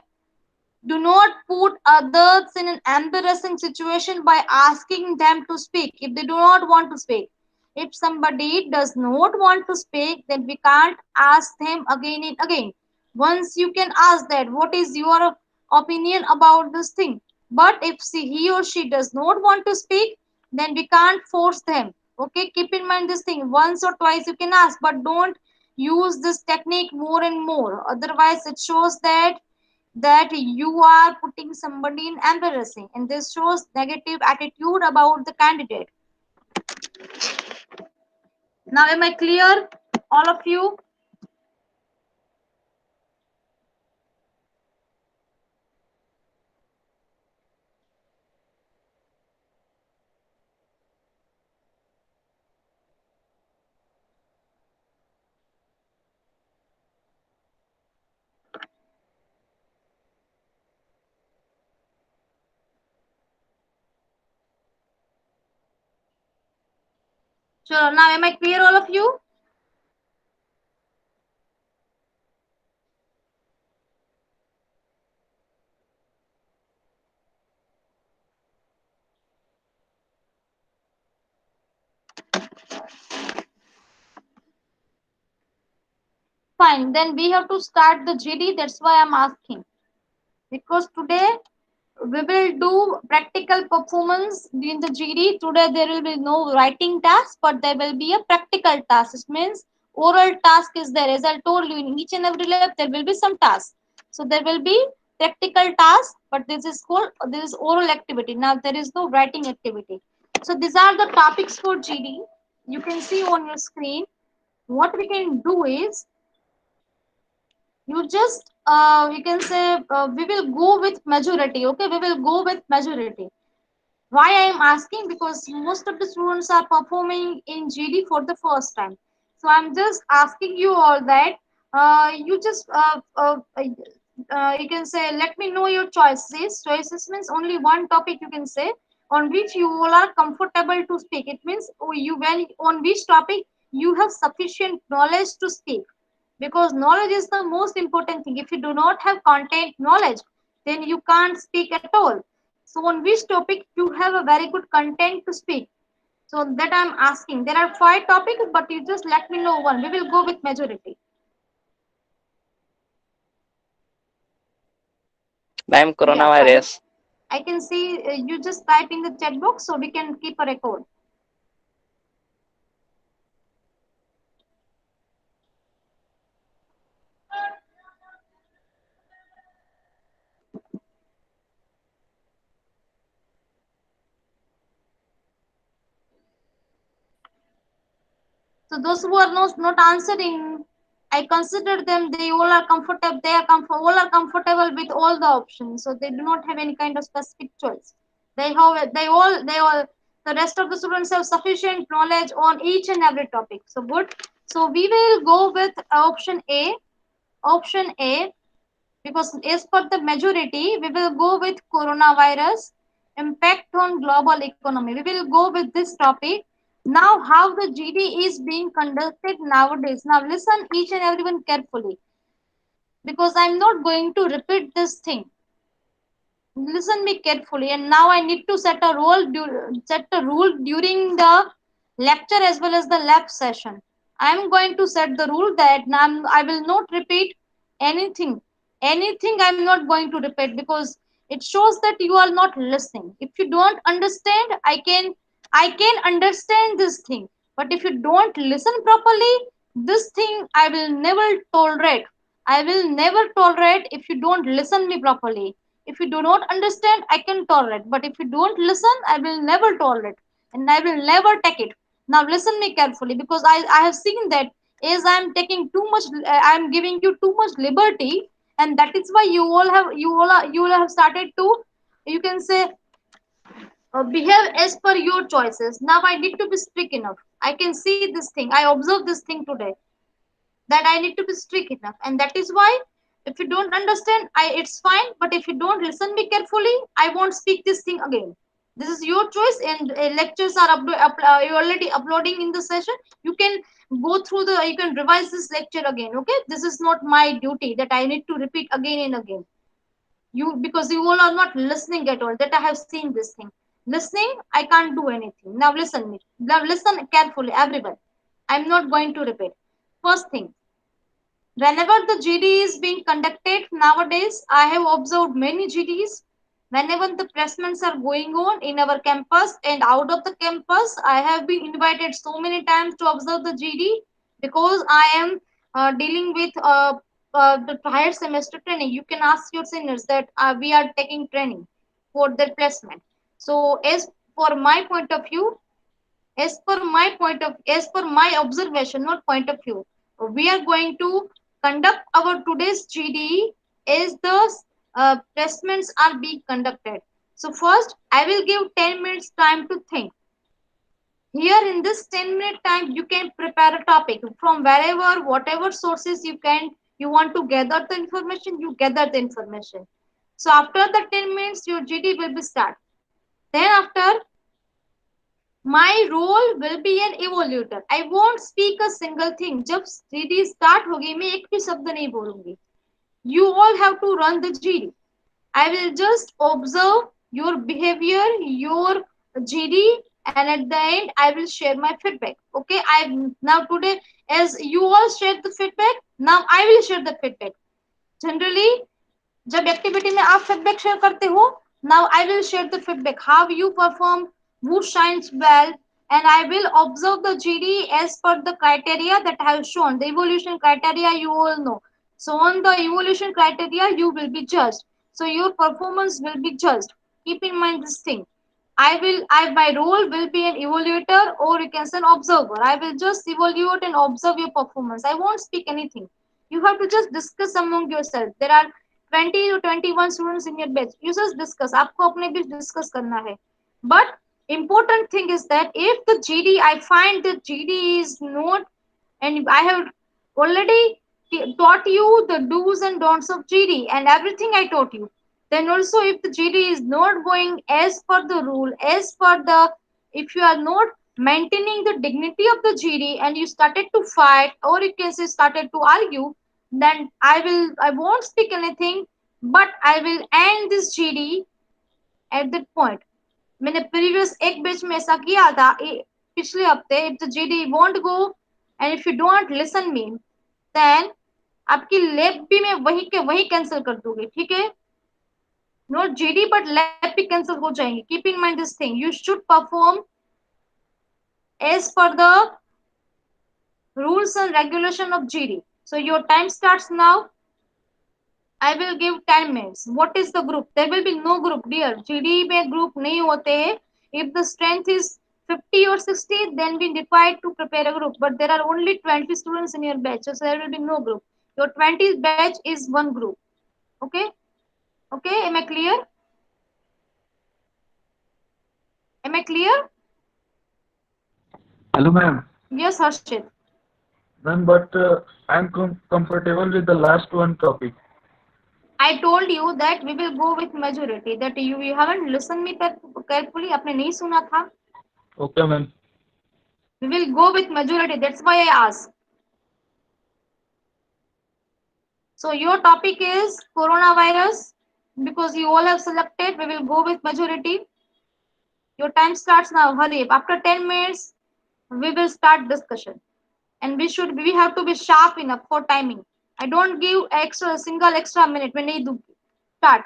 do not put others in an embarrassing situation by asking them to speak if they do not want to speak. If somebody does not want to speak, then we can't ask them again and again. Once you can ask that, what is your opinion about this thing? But if he or she does not want to speak, then we can't force them. Okay, keep in mind this thing. Once or twice you can ask, but don't use this technique more and more. Otherwise, it shows that you are putting somebody in embarrassing, and this shows negative attitude about the candidate. Now am I clear, all of you? Sure. Now am I clear, all of you? Fine, then we have to start the GD. That's why I'm asking, because today we will do practical performance in the GD. Today there will be no writing task, but there will be a practical task. It means oral task is there. As I told you, in each and every lab there will be some task. So there will be practical task, but this is oral activity. Now there is no writing activity. So these are the topics for GD. You can see on your screen. What we can do is, you just you can say we will go with majority. Okay, we will go with majority. Why I am asking? Because most of the students are performing in GD for the first time. So I'm just asking you all that you just you can say, let me know your choices. Choices means only one topic you can say on which you all are comfortable to speak. It means you, when on which topic you have sufficient knowledge to speak, because knowledge is the most important thing. If you do not have content knowledge, then you can't speak at all. So on which topic you have a very good content to speak. So that I'm asking. There are 5 topics, but you just let me know one. We will go with majority. Ma'am, coronavirus. I can see you just type in the chat box so we can keep a record. So those who are not answering, I consider them, they all are comfortable, all are comfortable with all the options. So they do not have any kind of specific choice. The rest of the students have sufficient knowledge on each and every topic. So good. So we will go with option A. Option A, because as per the majority, we will go with coronavirus impact on global economy. We will go with this topic. Now, how the GD is being conducted nowadays. Now, listen each and everyone carefully, because I'm not going to repeat this thing. Listen me carefully, and now I need to set a rule during the lecture as well as the lab session. I'm going to set the rule that now I will not repeat anything. I'm not going to repeat, because it shows that you are not listening. If you don't understand, I can understand this thing, but if you don't listen properly, this thing I will never tolerate. I will never tolerate if you don't listen me properly. If you do not understand, I can tolerate, but if you don't listen, I will never tolerate, and I will never take it. Now listen me carefully, because I have seen that as I am taking too much, I am giving you too much liberty, and that is why you all have started to, you can say, behave as per your choices. Now I need to be strict enough. I can see this thing. I observe this thing today, that I need to be strict enough, and that is why if you don't understand, it's fine. But if you don't listen me carefully, I won't speak this thing again. This is your choice, and lectures are you're already uploading in the session. You can go through you can revise this lecture again. Okay, this is not my duty that I need to repeat again and again. Because you all are not listening at all. That I have seen this thing. Listening, I can't do anything. Now listen me. Now listen carefully, everyone. I'm not going to repeat. First thing, whenever the GD is being conducted nowadays, I have observed many GDs. Whenever the placements are going on in our campus and out of the campus, I have been invited so many times to observe the GD, because I am dealing with the higher semester training. You can ask your seniors that we are taking training for their placement. So, as for my point of view, as per my observation, not point of view, we are going to conduct our today's GD as the placements are being conducted. So first, I will give 10 minutes time to think. Here in this 10-minute time, you can prepare a topic from wherever, whatever sources you want to gather the information, you gather the information. So after the 10 minutes, your GD will be start. Then after, my role will be an evaluator. I won't speak a single thing. जब GD start होगी, मैं एक भी शब्द नहीं बोलूंगी. You all have to run the GD. I will just observe your behavior, your GD, and at the end, I will share my feedback. Okay, now today, as you all share the feedback, now I will share the feedback. Generally, जब activity में आप feedback share करते हो, now I will share the feedback. How you perform, who shines well, and I will observe the GD as per the criteria that I have shown. The evaluation criteria you all know. So on the evaluation criteria, you will be judged. So your performance will be judged. Keep in mind this thing. My role will be an evaluator, or you can say an observer. I will just evaluate and observe your performance. I won't speak anything. You have to just discuss among yourself. There are 20 to 21 students in your batch. You just discuss. आपको अपने बीच discuss करना है. But important thing is that if the GD, I find the GD is not, and I have already taught you the do's and don'ts of GD and everything I taught you. Then also, if the GD is not going as per the rule, if you are not maintaining the dignity of the GD and you started to fight, or you can say started to argue, then I won't speak anything, but I will end this GD at that point. मैंने previous एक batch में ऐसा किया था. पिछले हफ्ते, if the GD won't go and if you don't listen me, then आपकी lab भी मैं वही के वही कैंसिल कर दूंगी, ठीक है? नॉट GD बट लैब भी कैंसिल हो जाएंगे. Keep in mind this thing. You should perform as per the rules and regulation of GD. So your time starts now. I will give 10 minutes. What is the group? There will be no group, dear. GD में group नहीं होते हैं. If the strength is 50 or 60, then we divide to prepare a group. But there are only 20 students in your batch, so there will be no group. Your 20 batch is one group. Okay? Okay? Am I clear? Am I clear? Hello, ma'am. Yes, Harshit. Ma'am, but I'm comfortable with the last one topic. I told you that we will go with majority. That you haven't listened me carefully. आपने नहीं सुना था. Okay, ma'am. We will go with majority. That's why I asked. So your topic is coronavirus. Because you all have selected, we will go with majority. Your time starts now. Hurry up. After 10 minutes, we will start discussion. And we have to be sharp enough for timing. I don't give single extra minute. मैं नहीं दूंगी. Start.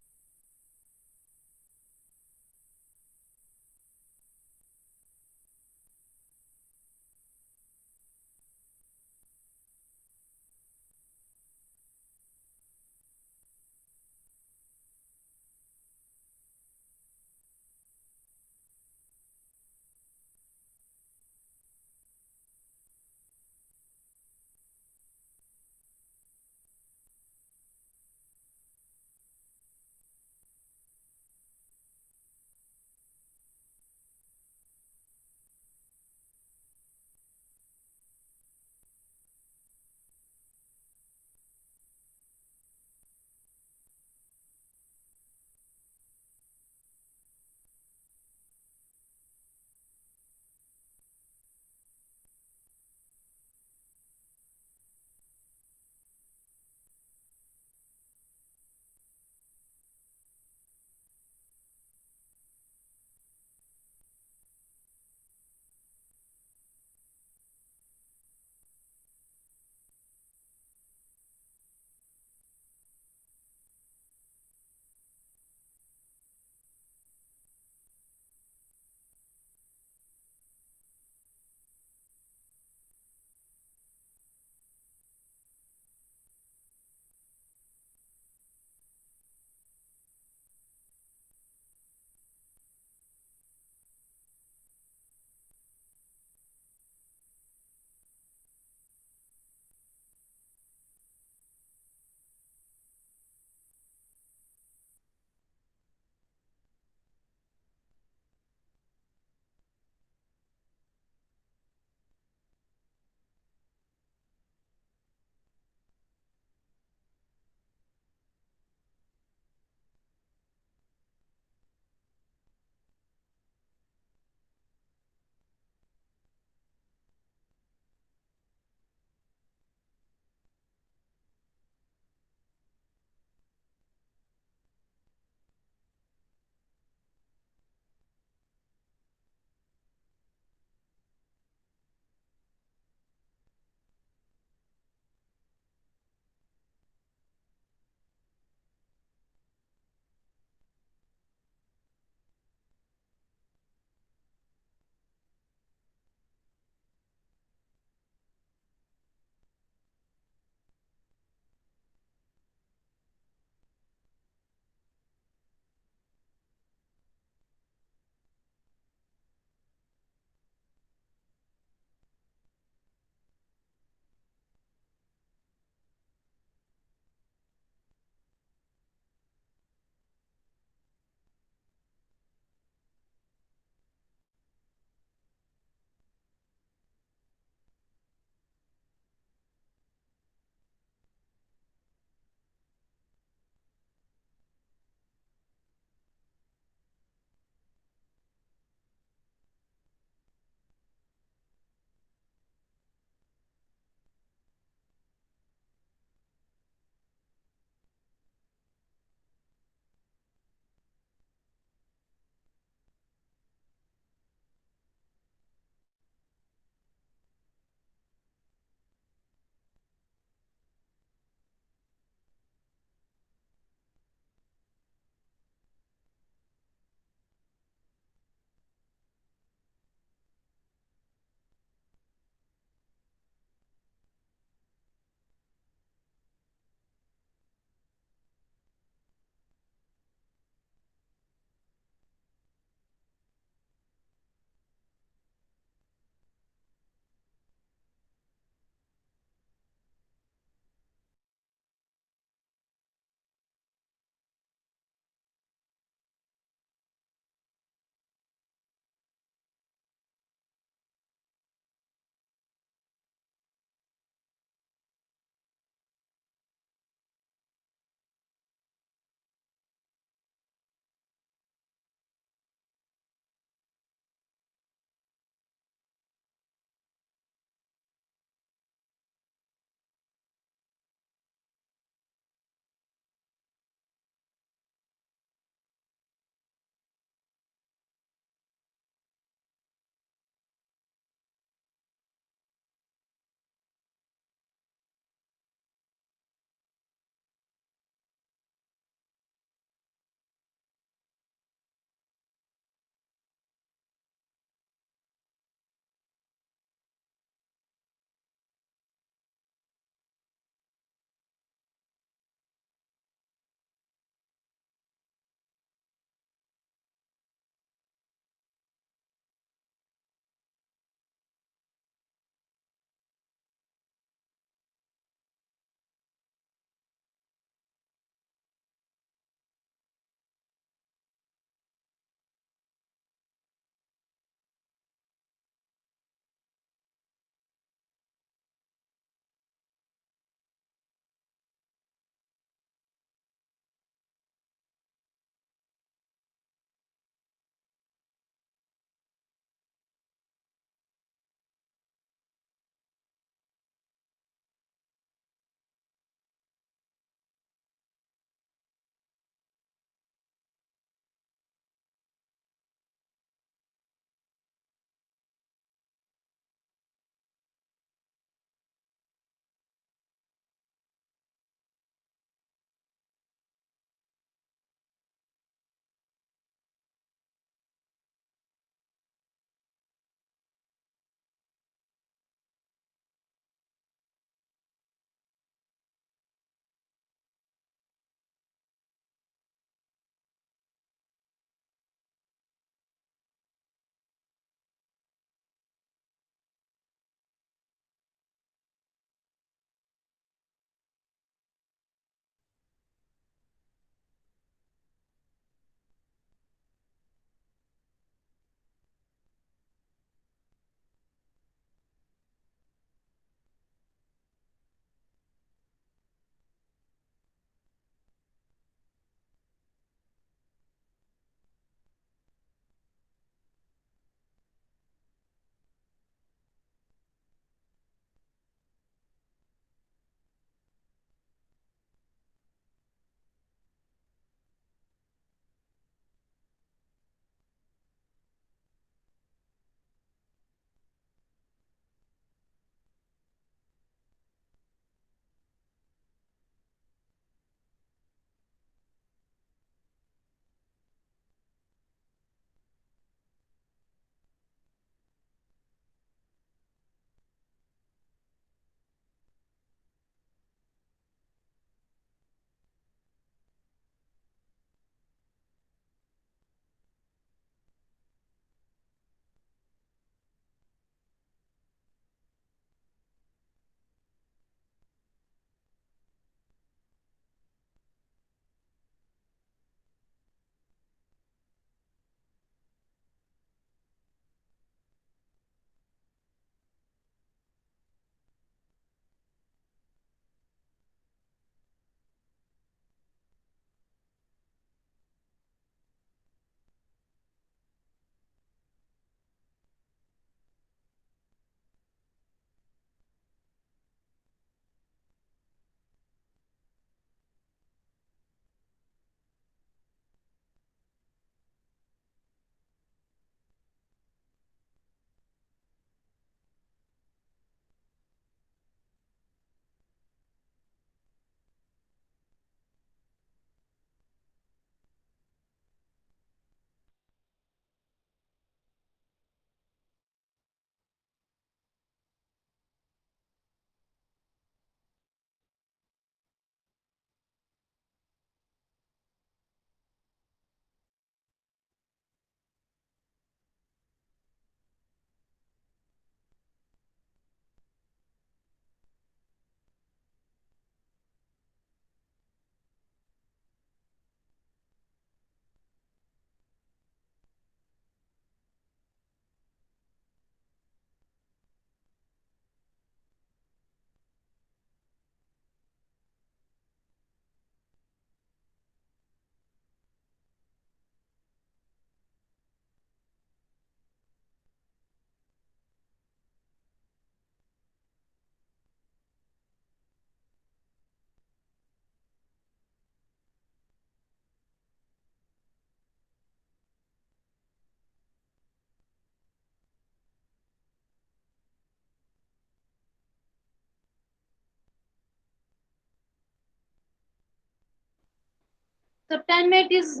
So 10 minutes is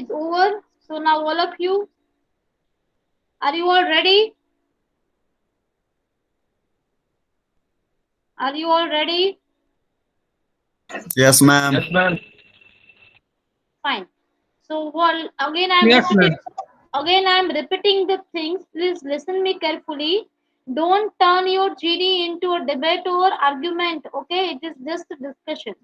over. So now all of you, are you all ready? Are you all ready? Yes, ma'am. Yes, ma'am. Fine. So well, again I'm Yes, ma'am. repeating the things. Please listen me carefully. Don't turn your GD into a debate or argument. Okay, it is just a discussion.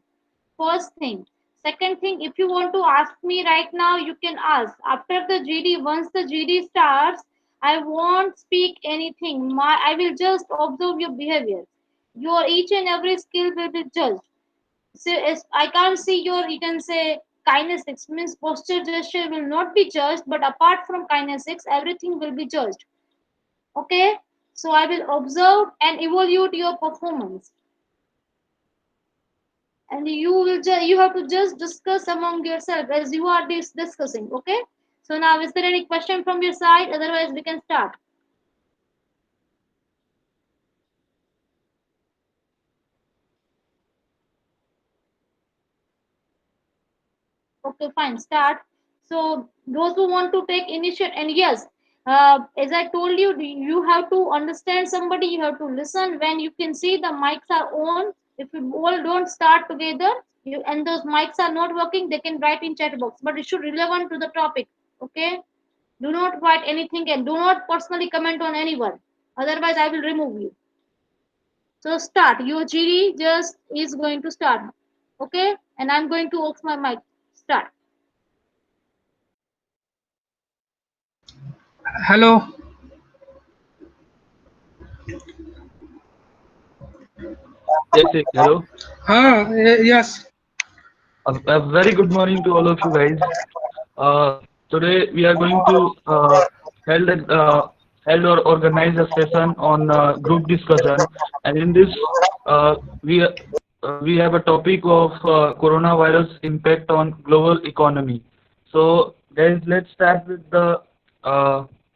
First thing. Second thing, if you want to ask me right now, you can ask. After the GD, once the GD starts, I won't speak anything. I will just observe your behavior. Your each and every skill will be judged. So as I can't see your, you can say kinesics means posture gesture will not be judged, but apart from kinesics, everything will be judged. Okay, so I will observe and evaluate your performance, and you have to just discuss among yourself as you are discussing. Okay, so now is there any question from your side? Otherwise, we can start. Okay, fine, start. So those who want to take initiative, and yes, as I told you, you have to understand somebody, you have to listen. When you can see the mics are on, if you all don't start together, and those mics are not working, they can write in chat box, but it should relevant to the topic. Okay, do not write anything and do not personally comment on anyone. Otherwise, I will remove you. So start. Your GD just is going to start. Okay, and I'm going to off my mic. Start. Hello. Yes, hello. Yes. A very good morning to all of you guys. Today we are going to held or organize a session on group discussion, and in this we have a topic of coronavirus impact on global economy. So guys, let's start with the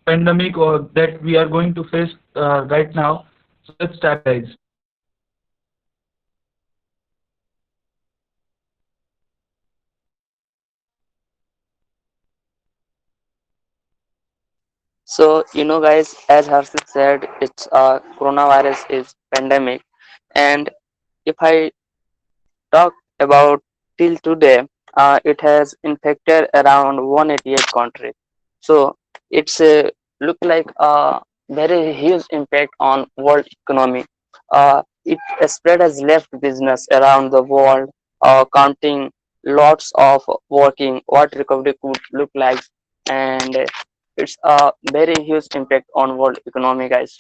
pandemic or that we are going to face right now. So let's start, guys. So, guys, as Harshit said, it's coronavirus is pandemic, and if I talk about till today, it has infected around 188 countries. So it's look like a very huge impact on world economy. It spread has left business around the world, counting lots of working what recovery could look like, and it's a very huge impact on world economy, guys.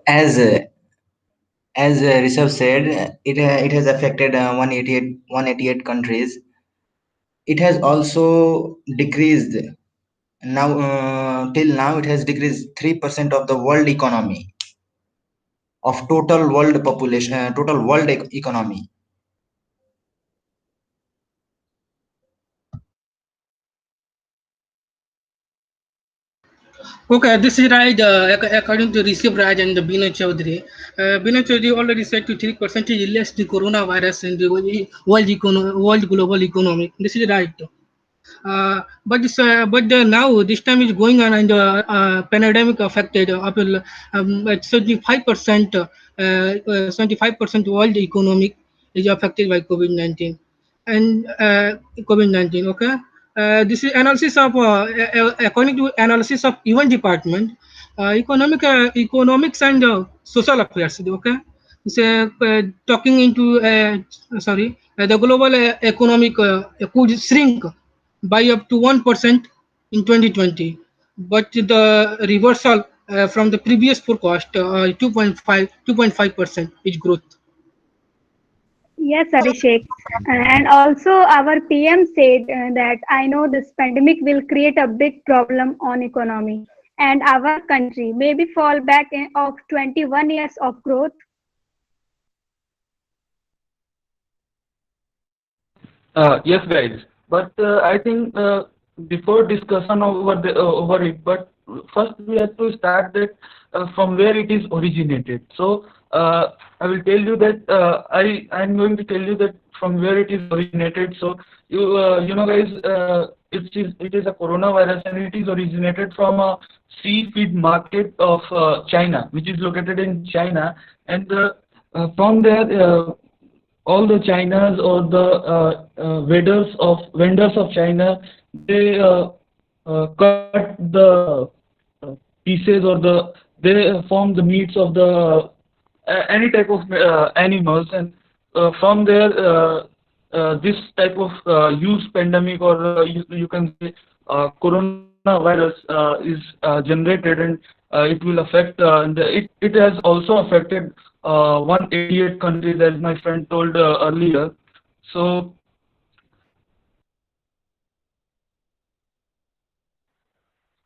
As Rishabh said, it has affected 188 countries. It has also decreased now till now. It has decreased 3% of the world economy, of total world population, total world economy. Okay, this is right. According to Rishabh Raj and Binay Chaudhary, Binay Chaudhary already said to 3% is less the coronavirus in the world global economy. This is right. Now this time is going on and the pandemic affected up at 75%. 75% world economic is affected by COVID-19 and COVID-19. Okay, this is analysis of according to analysis of UN department, economics and social affairs. Okay, it's talking into the global economic could shrink by up to 1% in 2020, but the reversal from the previous forecast, 2.5% is growth. Yes, Abhishek. And also, our PM said that I know this pandemic will create a big problem on economy, and our country maybe fall back of 21 years of growth. Yes, guys. But I think before discussion over it, but first we have to start that from where it is originated. So I will tell you that I'm going to tell you that from where it is originated. So you know guys, it is a coronavirus, and it is originated from a seafood market of China, which is located in China, and from there. All the Chinas or the vendors of China, they cut the pieces, or they form the meats of the any type of animals, and from there this type of huge pandemic, or you can say coronavirus is generated, and it will affect it has also affected 188 countries, as my friend told earlier. So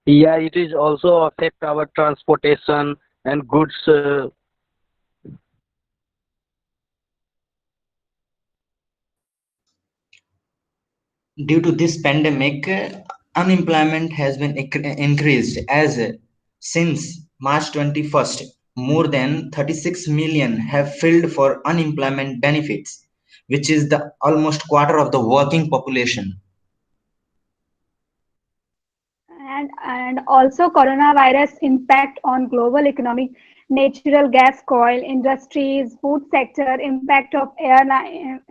Yeah, it is also affect our transportation and goods. Due to this pandemic, unemployment has been increased as since March 21st, more than 36 million have filled for unemployment benefits, which is the almost quarter of the working population. And also coronavirus impact on global economic, natural gas, coal industries, food sector, impact of airlines.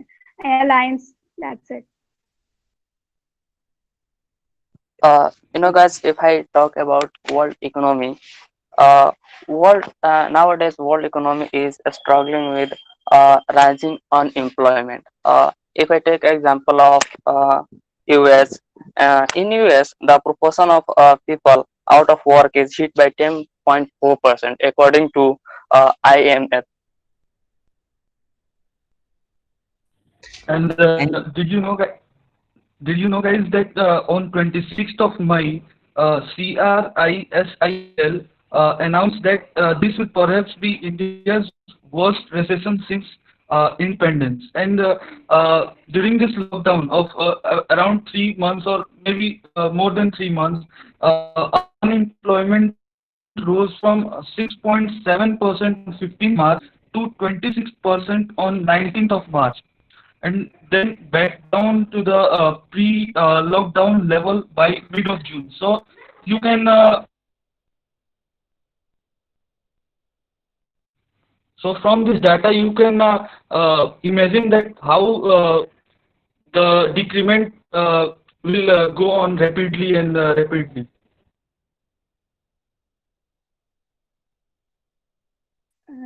That's it. Guys, if I talk about world economy, uh, world nowadays world economy is struggling with rising unemployment. If I take example of US, in US the proportion of people out of work is hit by 10.4% according to IMF. and And did you know guys that on 26th of May, CRISIL announced that this would perhaps be India's worst recession since independence. And during this lockdown of around 3 months, or maybe more than 3 months, unemployment rose from 6.7% on 15th March to 26% on 19th of March, and then back down to the pre-lockdown level by mid of June. So you can so from this data you can imagine that how the decrement will go on rapidly and rapidly.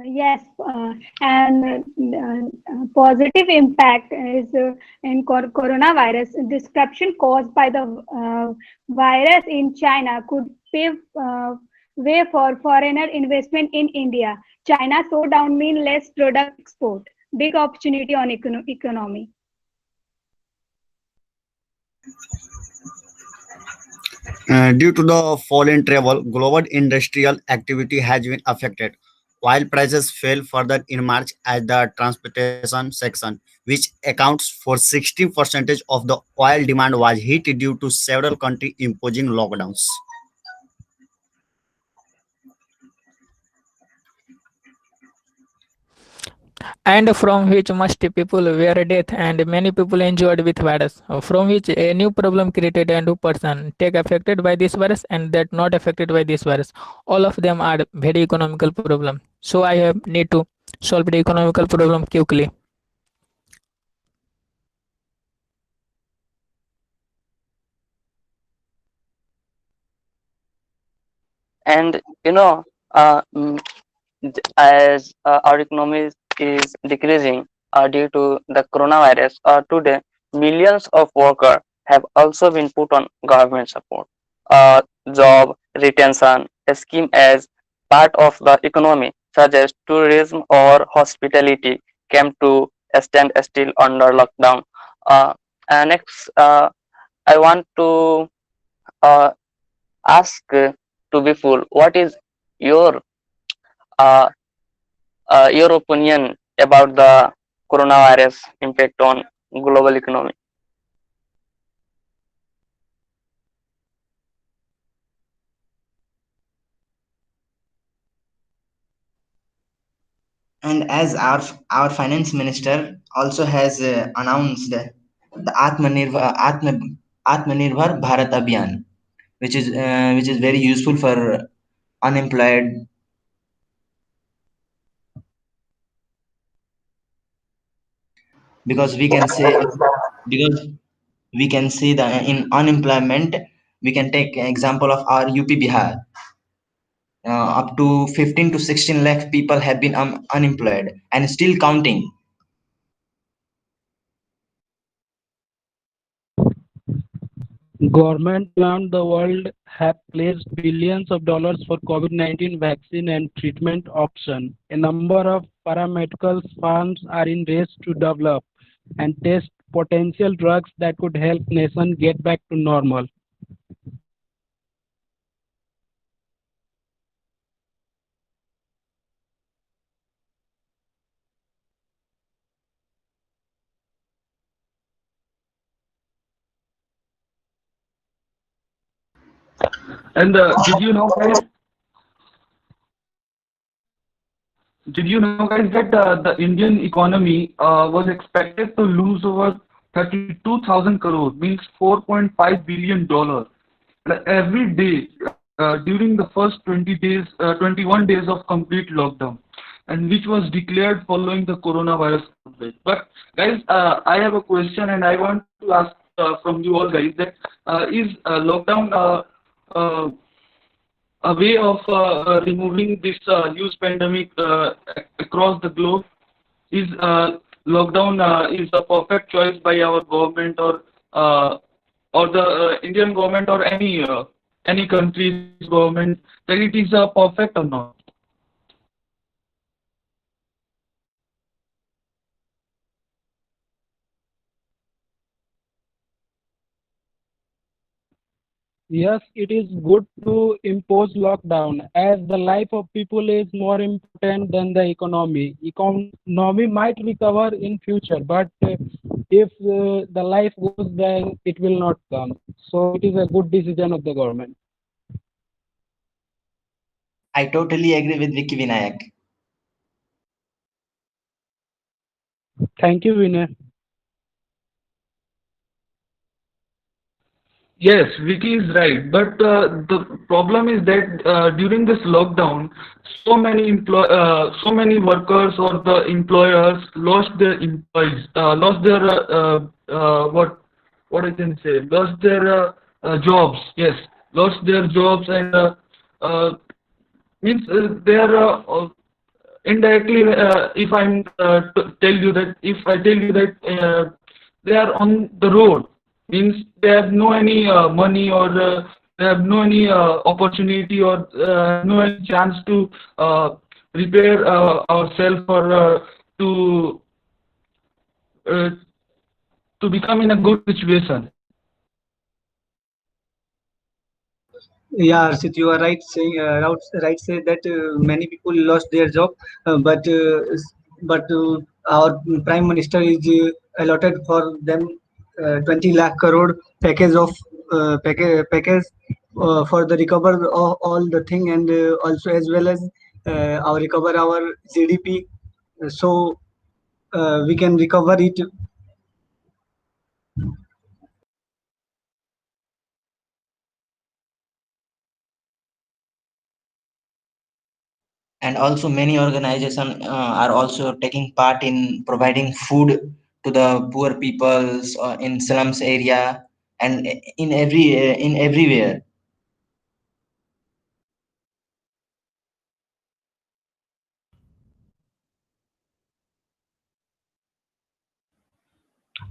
Yes, and positive impact is in coronavirus disruption caused by the virus in China could pave way for foreigner investment in India. China slowdown mean less product export, big opportunity on economy. Due to the fall in travel, global industrial activity has been affected. While prices fell further in March as the transportation section, which accounts for 60% of the oil demand, was hit due to several countries imposing lockdowns. and from which most people were death and many people injured with virus, from which a new problem created a new person take affected by this virus and that not affected by this virus. All of them are very economical problem. So I have need to solve the economical problem quickly. And as our economy is decreasing due to the coronavirus, today millions of workers have also been put on government support. Job retention scheme as part of the economy, such as tourism or hospitality, came to a stand still under lockdown. Uh, and next, I want to uh, ask to be full. What is your uh, your opinion about the coronavirus impact on global economy? And as our finance minister also has announced the Atmanirbhar Bharat Abhiyan, which is very useful for unemployed, because we can say because we can see that in unemployment we can take example of our UP Bihar. Up to 15 to 16 lakh people have been unemployed and still counting. Government around the world have placed billions of dollars for COVID-19 vaccine and treatment option. A number of paramedical firms are in race to develop and test potential drugs that could help nation get back to normal. And did you know guys that the Indian economy was expected to lose over 32,000 crore, means $4.5 billion every day during the first 20 days, 21 days of complete lockdown, and which was declared following the coronavirus outbreak. But guys, I have a question, and I want to ask from you all guys that is lockdown uh, a way of removing this huge pandemic across the globe? Is lockdown is a perfect choice by our government, or the Indian government, or any country's government, that it is perfect or not? Yes, it is good to impose lockdown as the life of people is more important than the economy. Economy might recover in future, but if the life goes, then it will not come. So it is a good decision of the government. I totally agree with Vicky Vinayak. Thank you, Vinay. Yes, Vicky is right, but the problem is that during this lockdown, so many workers or the employers lost their employees, lost their what I can say, lost their jobs. Yes, lost their jobs, and uh, means they are indirectly. If tell you that, if I tell you that they are on the road, means they have no any money, or they have no any opportunity, or no any chance to repair ourselves, or uh, to become in a good situation. Yeah, Arshit, you are right saying right say that many people lost their job, but our prime minister is allotted for them 20 lakh crore package of package for the recover of all the thing, and also as well as our recover our GDP, so we can recover it. And also many organizations are also taking part in providing food to the poor peoples in slums area, and in everywhere.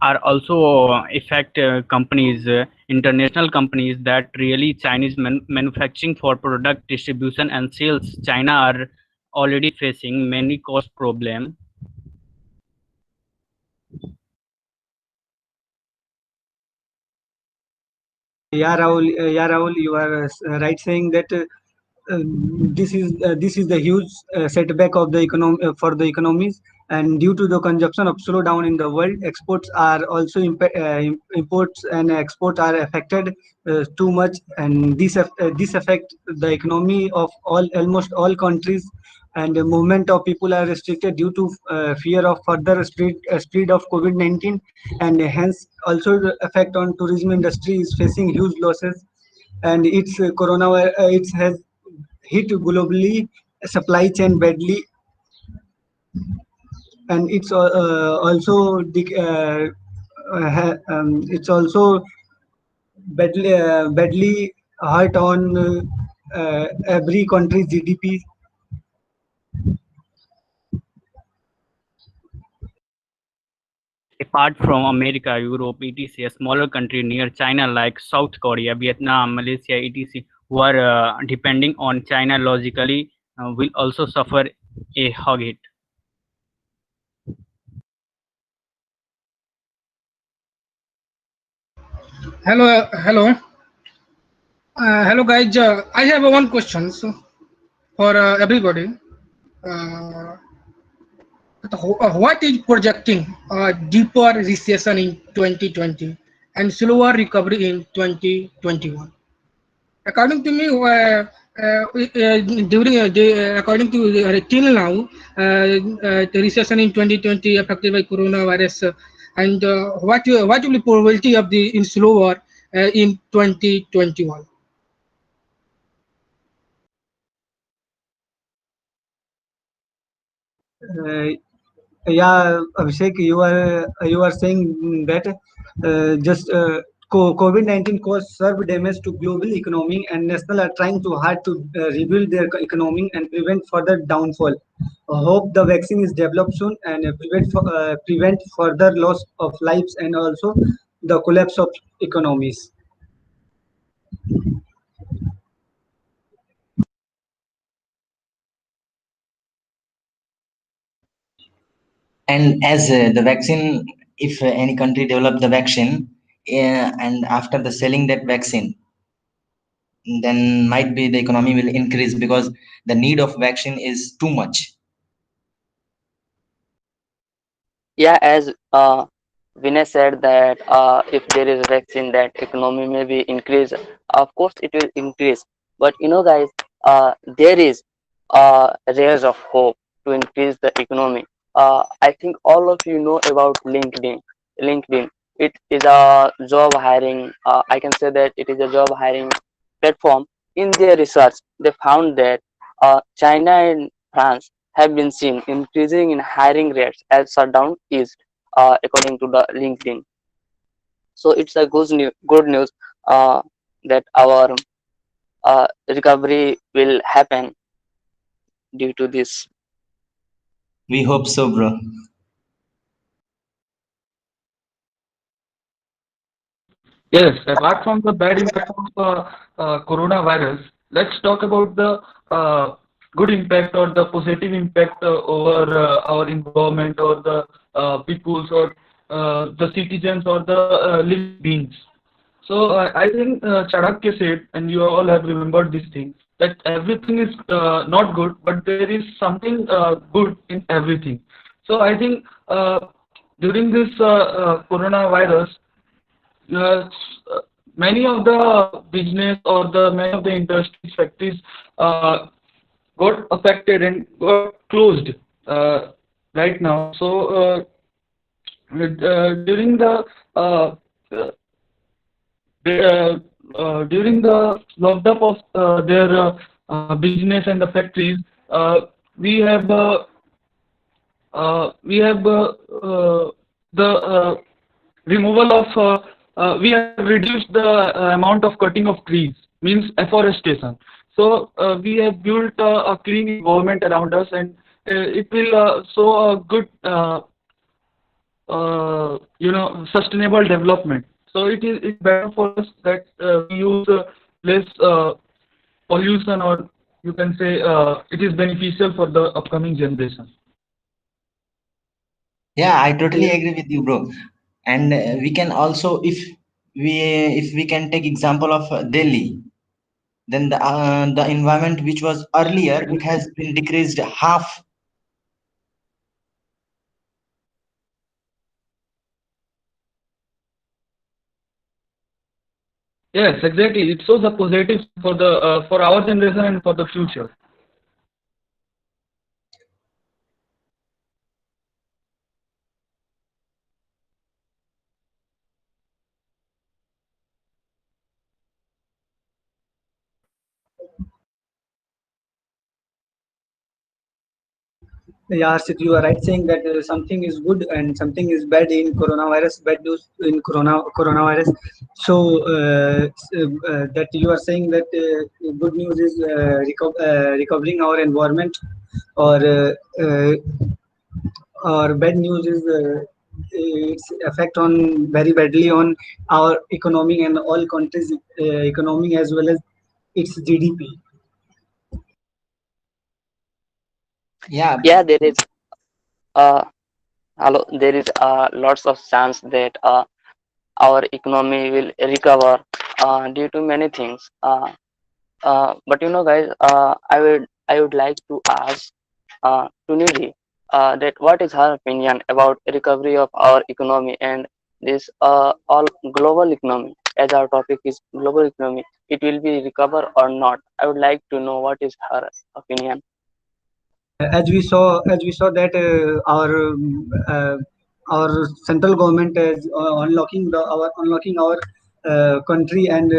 are also affect companies, international companies that really Chinese manufacturing for product distribution and sales. China are already facing many cost problem. Yeah, Rahul, you are right saying that this is the huge setback of the for the economies, and due to the consumption of slowdown in the world, exports are also imports and exports are affected too much, and this affect the economy of all almost all countries and the movement of people are restricted due to fear of further spread of COVID-19, and hence also the effect on tourism industry is facing huge losses, and its it has hit globally supply chain badly, and it's also badly hurt on every country's GDP. Apart from America, Europe, etc., a smaller country near China like South Korea, Vietnam, Malaysia, etc., who are depending on China logically, will also suffer a hug hit. Hello, guys. I have one question for everybody. What is projecting a deeper recession in 2020 and slower recovery in 2021? According to me, according to till now, the recession in 2020 affected by coronavirus, and what will be probability of the in slower in 2021? Yeah, Abhishek, you are saying that just COVID-19 caused severe damage to global economy, and national are trying too hard to rebuild their economy and prevent further downfall. Hope the vaccine is developed soon and prevent further loss of lives and also the collapse of economies. And as the vaccine, if any country develop the vaccine, and after the selling that vaccine, then might be the economy will increase because the need of vaccine is too much. Yeah, as Vinay said that if there is vaccine, that economy may be increase. Of course, it will increase. But guys, there is rays of hope to increase the economy. I think all of you know about LinkedIn. LinkedIn. It is a job hiring. I can say that it is a job hiring platform. In their research, they found that China and France have been seen increasing in hiring rates as shutdown eased, according to the LinkedIn. So it's a good news that our recovery will happen due to this. We hope so, bro. Yes, apart from the bad impact of coronavirus, let's talk about the good impact or the positive impact over our environment or the peoples or the citizens or the living beings. So I think Chanakya said, and you all have remembered this thing, that everything is not good, but there is something good in everything. So I think during this coronavirus, uh, many of the business or the many of the industries factories got affected and got closed right now. So during uh, during the lockdown of their business and the factories, we have the removal of we have reduced the amount of cutting of trees, means afforestation. So we have built a clean environment around us, and it will show a good sustainable development. So it's better for us that we use less pollution, or you can say it is beneficial for the upcoming generation. Yeah, I totally agree with you, bro. And we can also, if we can take example of Delhi, then the environment which was earlier, it has been decreased half. Yes, exactly. It shows a positive for the for our generation and for the future. Yeah, Harshit, you are right saying that something is good and something is bad in coronavirus, bad news in coronavirus. So that you are saying that good news is recovering our environment, or bad news is its effect on very badly on our economy and all countries' economy as well as its GDP. Yeah, Yeah, there is hello, there is lots of chance that our economy will recover due to many things. But you know, guys, I would like to ask to Nidhi that what is her opinion about recovery of our economy and this all global economy. As our topic is global economy, it will be recover or not. I would like to know what is her opinion. As we saw that our central government is unlocking our country, and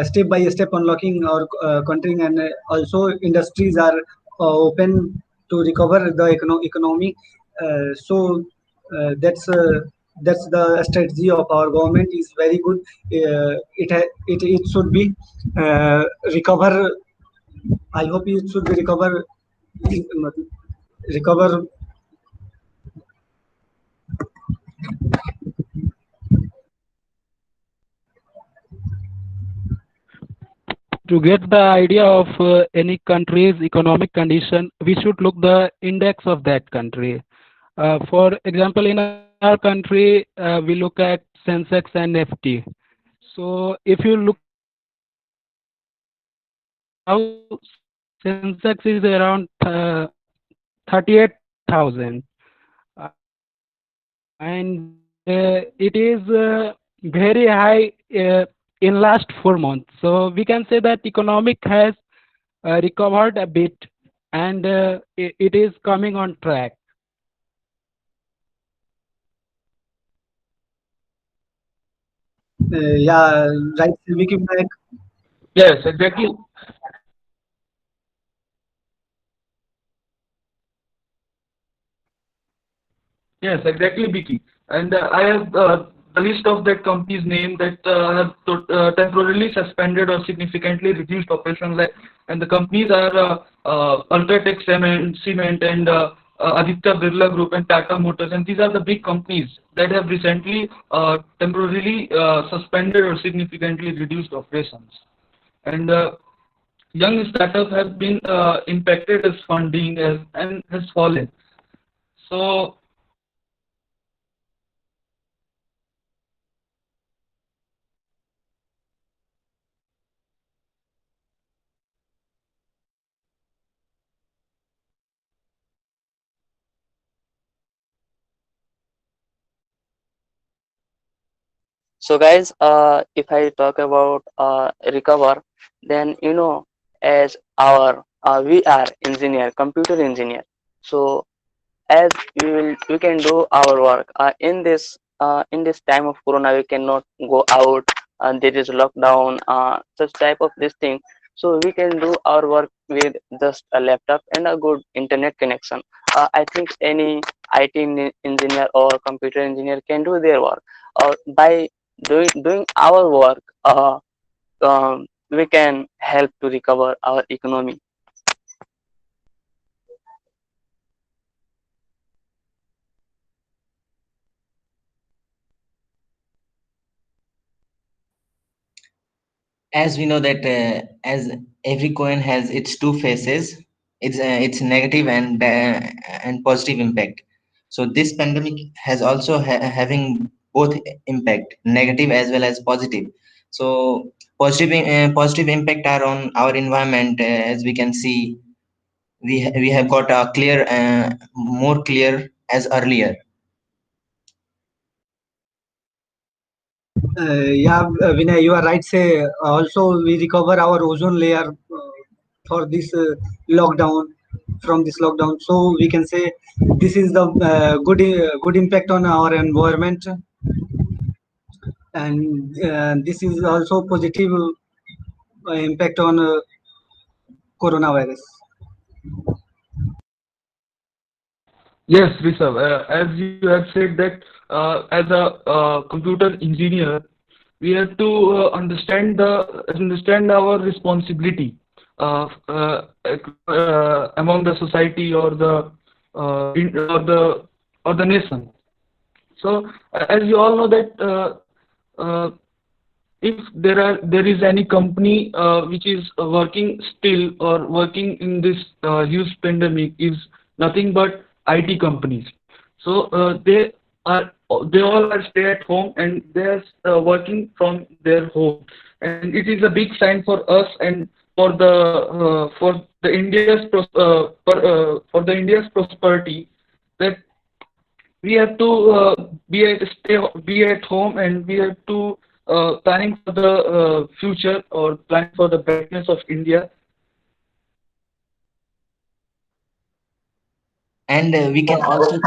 step by step unlocking our country, and also industries are open to recover the economy. So that's the strategy of our government is very good. It should be recover. I hope it should be recover. To get the idea of any country's economic condition, we should look the index of that country. For example, in our country, we look at Sensex and Nifty. So if you look now, Sensex is around 38,000, and it is very high in last 4 months. So we can say that economic has recovered a bit, and it is coming on track. Yeah, right, Vicky Nayak. Yes, exactly. Yes, exactly, Vicky. And I have the list of that company's name that have temporarily suspended or significantly reduced operations. And the companies are Ultratech Cement and Aditya Birla Group and Tata Motors. And these are the big companies that have recently temporarily suspended or significantly reduced operations. And young startups have been impacted as funding and has fallen. So So guys, if I talk about recover, then you know, as our we are engineer, computer engineer. So as we can do our work in this time of corona, we cannot go out, there is lockdown, such type of this thing. So we can do our work with just a laptop and a good internet connection. I think any engineer or computer engineer can do their work by doing our work. We can help to recover our economy. as we know that as every coin has its two faces, it's negative and positive impact. So this pandemic has also having both impact, negative as well as positive. So positive impact are on our environment. As we can see, we have got a clear more clear as earlier. Yeah, Vinay, you are right. Say also we recover our ozone layer for this lockdown from this lockdown. So we can say this is the good impact on our environment, and this is also positive impact on coronavirus. Yes, Rishabh. As you have said that as a computer engineer, we have to understand our responsibility among the society or the or the nation. So, as you all know that if there is any company which is working still or working in this huge pandemic is nothing but IT companies. So they all are stay at home and they are working from their home, and it is a big sign for us and for the for the India's prosperity that we have to be at home, and we have to planning for the future or planning for the brightness of India. And we can also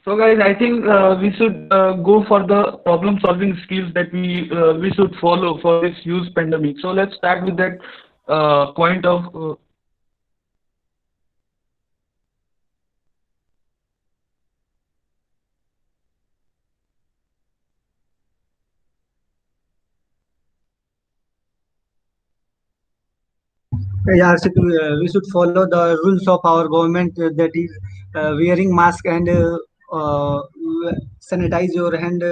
So guys, I think we should go for the problem solving skills that we should follow for this huge pandemic. So let's start with that point of Yeah, so, we should follow the rules of our government, that is wearing mask and uh, sanitize your hand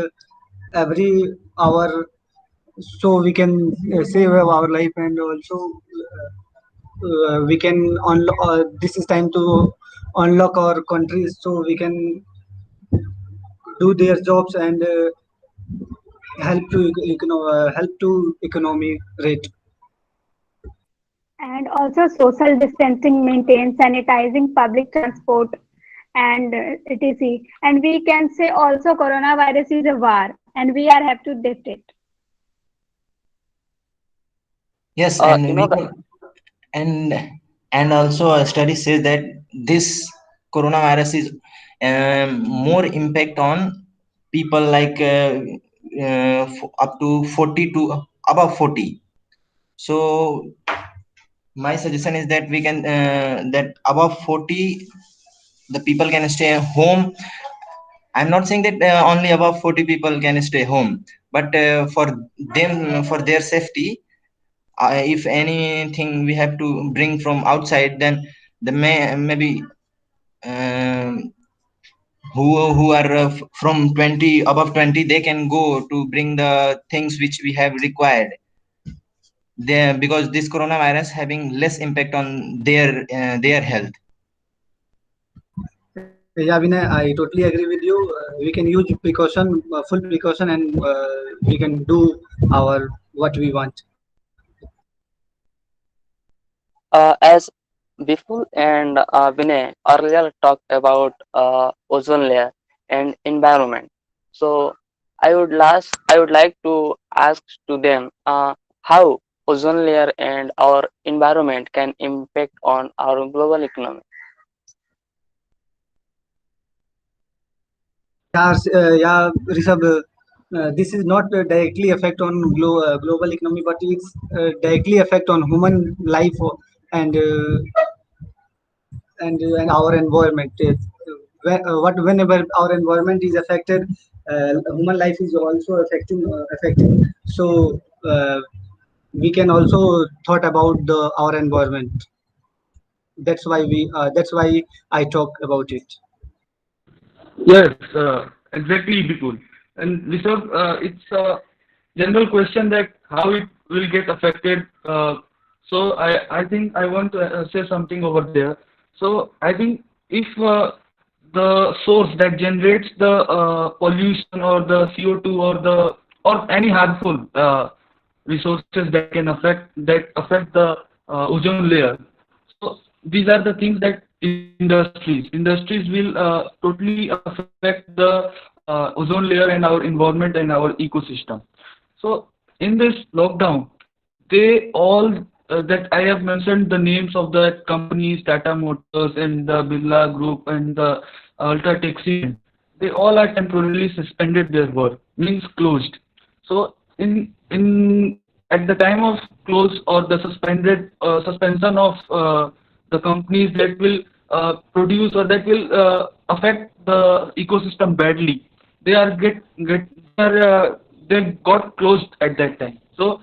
every hour, so we can save our life, and also we can unlock. This is time to unlock our countries, so we can do their jobs and help to economy rate. And also social distancing maintained, sanitizing public transport, and etc. And we can say also coronavirus is a war, and we are have to detect it. yes, You and know we that. can and and also a study says that this coronavirus is more impact on people like up to 40 to above 40. So my suggestion is that we can that above 40 the people can stay home. I'm not saying that only above 40 people can stay home, but for them, for their safety, if anything we have to bring from outside, then the maybe um, who are from 20 above 20, they can go to bring the things which we have required there, because this coronavirus having less impact on their health. Yeah, Vinay, I totally agree with you. We can use precaution, full precaution, and we can do our what we want. As Bipul and Vinay earlier talked about ozone layer and environment. So I would like to ask to them how ozone layer and our environment can impact on our global economy. Yeah, yeah, Rishabh. This is not directly affect on global economy, but it's directly affect on human life and and our environment. Whenever our environment is affected, human life is also affecting. So we can also thought about our environment. That's why I talk about it. yes, exactly, Bipul. And Rishabh, it's a general question that how it will get affected. So I think I want to say something over there. So I think if the source that generates the pollution or the CO2 or any harmful resources that can affect the ozone layer. So these are the things that industries will totally affect the ozone layer and our environment and our ecosystem. So in this lockdown, they all that I have mentioned the names of the companies, Tata Motors and the Birla Group and the Ultratech Cement. they all are temporarily suspended their work, means closed. So in at the time of close or the suspension of the companies that will produce or that will affect the ecosystem badly, they are they got closed at that time. So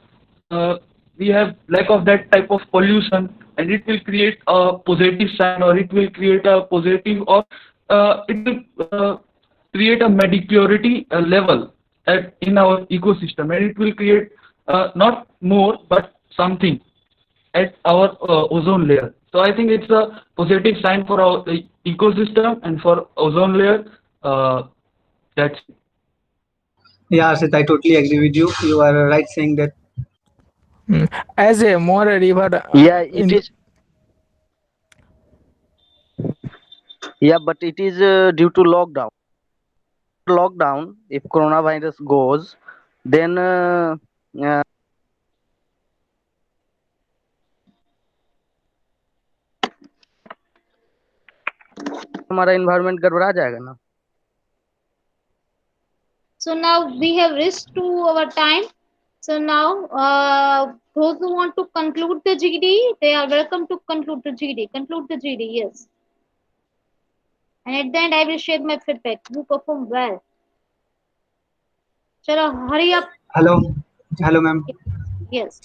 we have lack of that type of pollution, and it will create a positive sign, or it will create a positive, or it will create a medicurity level in our ecosystem, and it will create not more but something at our ozone layer. So I think it's a positive sign for our ecosystem and for ozone layer. That's Yeah, Arshit, I totally agree with you. You are right saying that. As a more river Yeah, it in is. Yeah, but it is due to lockdown. Lockdown, if coronavirus goes, then uh, हमारा environment गड़बड़ा जाएगा ना. So now we have reached to our time. So now those who want to conclude the GD, they are welcome to conclude the GD. Conclude the GD, yes. And at the end, I will share my feedback. You perform well. Chalo, hurry up. Hello, ma'am. Yes.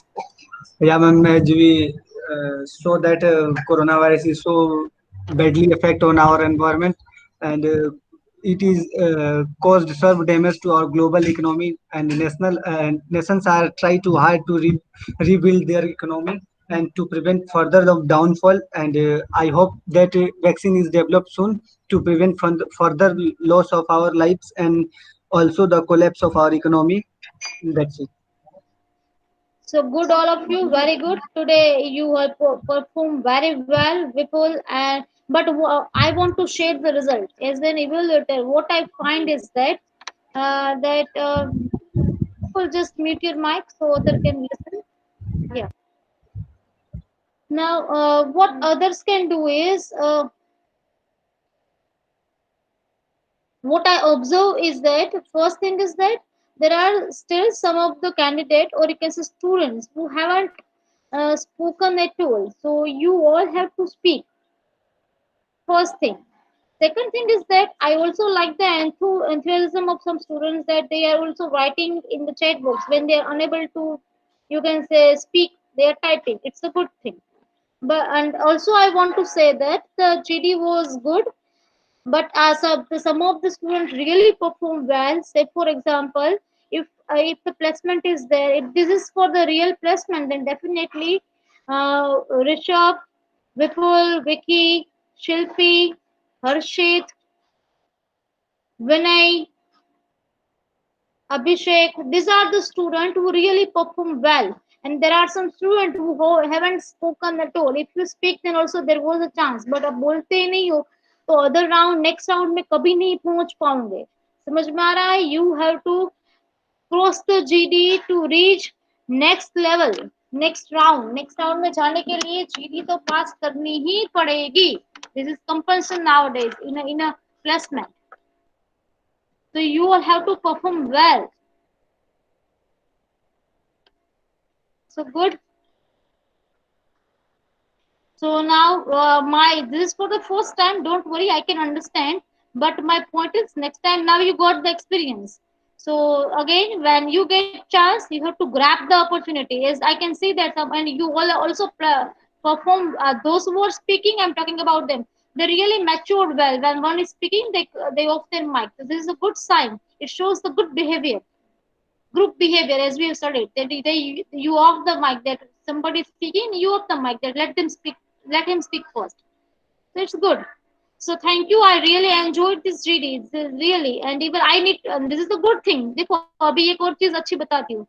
Yeah, ma'am. As we saw that coronavirus is so badly affect on our environment, and it is caused severe damage to our global economy, and nations are try to hard to rebuild their economy and to prevent further of downfall. And I hope that vaccine is developed soon to prevent from the further loss of our lives and also the collapse of our economy. That's it. So good, all of you. Very good. Today you have performed very well, Vipul. And but I want to share the result as an evaluator. What I find is that Vipul, just mute your mic so other can listen. Yeah. Now, what others can do is what I observe is that first thing is that there are still some of the candidate, or you can say students, who haven't spoken at all. So you all have to speak. First thing. Second thing is that I also like the enthusiasm of some students that they are also writing in the chat box when they are unable to, you can say, speak. They are typing. It's a good thing. But and also I want to say that the GD was good, but as some of the students really perform well. Say for example, if the placement is there, if this is for the real placement, then definitely Rishabh, Vipul, Vicky, Shilpi, Harshit, Vinay, Abhishek, these are the students who really perform well. And there are some students who haven't spoken at all. If you speak, then also there was a chance. But अब बोलते ही नहीं हो, तो other round, next round में कभी नहीं पहुंच पाओगे. समझ में आ रहा है? You have to cross the GD to reach next level, next round. Next round में जाने के लिए GD तो पास करनी ही पड़ेगी. This is compulsion nowadays in a placement. So you all have to perform well. So good. So now this is for the first time. Don't worry, I can understand. But my point is, next time now you got the experience. So again, when you get chance, you have to grab the opportunity. As I can see that, and you all also perform. Those who are speaking, I'm talking about them. They really matured well. When one is speaking, they off their mic. So this is a good sign. It shows the good behavior, group behavior, as we have studied. That you off the mic, that somebody is speaking, you off the mic, that let them speak, let him speak first. So it's good. So thank you. I really enjoyed this GD. Really, and even I need. This is the good thing. देखो अभी एक और चीज अच्छी बताती हूँ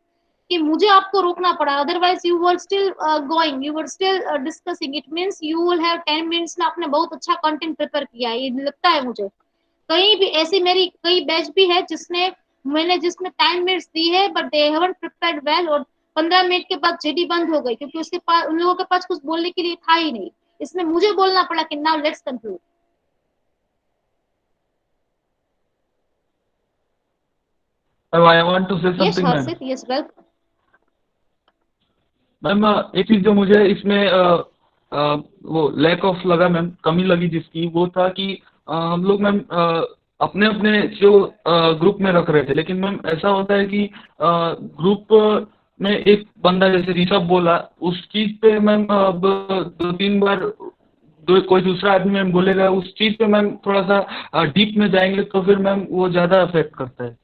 कि मुझे आपको रोकना पड़ा. Otherwise you were still going. You were still discussing. It means you will have 10 minutes में आपने बहुत अच्छा content prepare किया है. ये लगता है मुझे. कहीं भी ऐसी मेरी कई बैच भी है मैंने जिसमें 10 मिनट्स दी है, but they haven't prepared well, और 15 मिनट के बाद जीडी बंद हो गई क्योंकि उसके पास उन लोगों के पास कुछ बोलने के लिए था ही नहीं. इसमें मुझे बोलना पड़ा कि now let's conclude. I want to say Yes, something, ma'am. Harshit. Yes, welcome. Ma'am एक चीज जो मुझे इसमें वो लैक ऑफ लगा मैम, कमी लगी जिसकी, वो था कि हम लोग मैम अपने अपने जो ग्रुप में रख रहे थे, लेकिन मैम ऐसा होता है कि ग्रुप में एक बंदा जैसे ऋषभ बोला, उस चीज पे मैम अब 2-3 बार कोई दूसरा आदमी मैम बोलेगा उस चीज पे मैम, थोड़ा सा डीप में जाएंगे तो फिर मैम वो ज्यादा अफेक्ट करता है।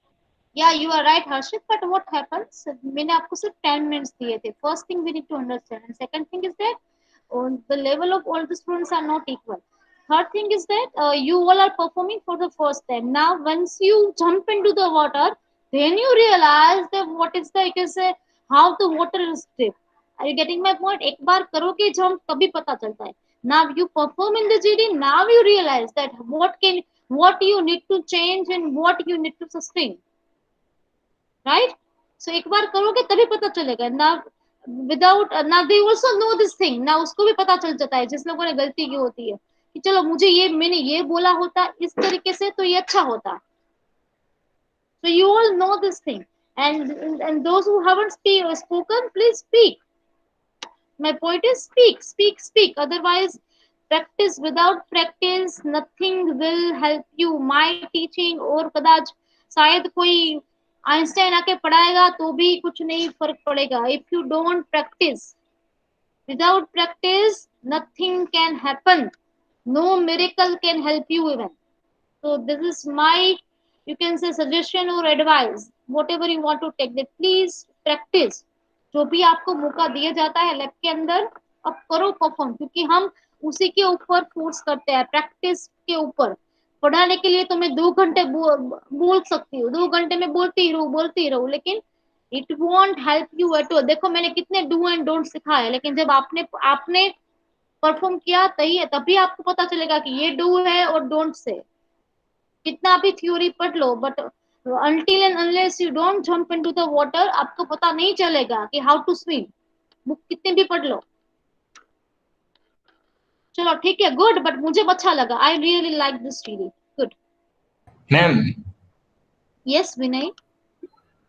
Yeah, you are right, Harshit. But what happens? मैंने आपको सिर्फ 10 minutes दिए थे. First thing we need to understand, and second thing is that the level of all the students are not equal. Third thing is that you all are performing for the first time. Now, once you jump into the water, then you realize that what is the, you can say, how the water is deep. Are you getting my point? एक बार करोगे jump तभी पता चलता है. Now you perform in the GD. Now you realize that what you need to change and what you need to sustain. Right so एक बार करोगे तभी पता चलेगा ना विदाउट ना they also know this thing ना उसको भी पता चल जाता है जिस लोगों ने गलती की होती है कि चलो मुझे ये मैंने ये बोला होता इस तरीके से तो ये अच्छा होता so you all know this thing and those who haven't spoken please speak my point is speak otherwise practice without practice nothing will help you my teaching और कदाच शायद कोई आइंस्टाइन आके पढ़ाएगा तो भी कुछ नहीं फर्क पड़ेगा if you don't practice without practice nothing can happen no miracle can help you even so this is my you can say suggestion or advice whatever you want to take that please practice जो भी आपको मौका दिया जाता है lab के अंदर अब करो परफॉर्म क्योंकि हम उसी के ऊपर फोर्स करते हैं प्रैक्टिस के ऊपर पढ़ाने के लिए तो मैं 2 घंटे बोल सकती हूँ 2 घंटे में बोलती रहूं लेकिन it won't help you at all देखो मैंने कितने डू एंड डोंट सिखाए लेकिन जब आपने आपने परफॉर्म किया तभी आपको पता चलेगा कि ये डू है और डोंट से कितना भी थ्योरी पढ़ लो but until and unless you don't jump into the water आपको पता नहीं चलेगा कि how to swim बुक कितने भी पढ़ लो चलो ठीक है गुड बट मुझे अच्छा लगा I really like this series good ma'am yes Vinay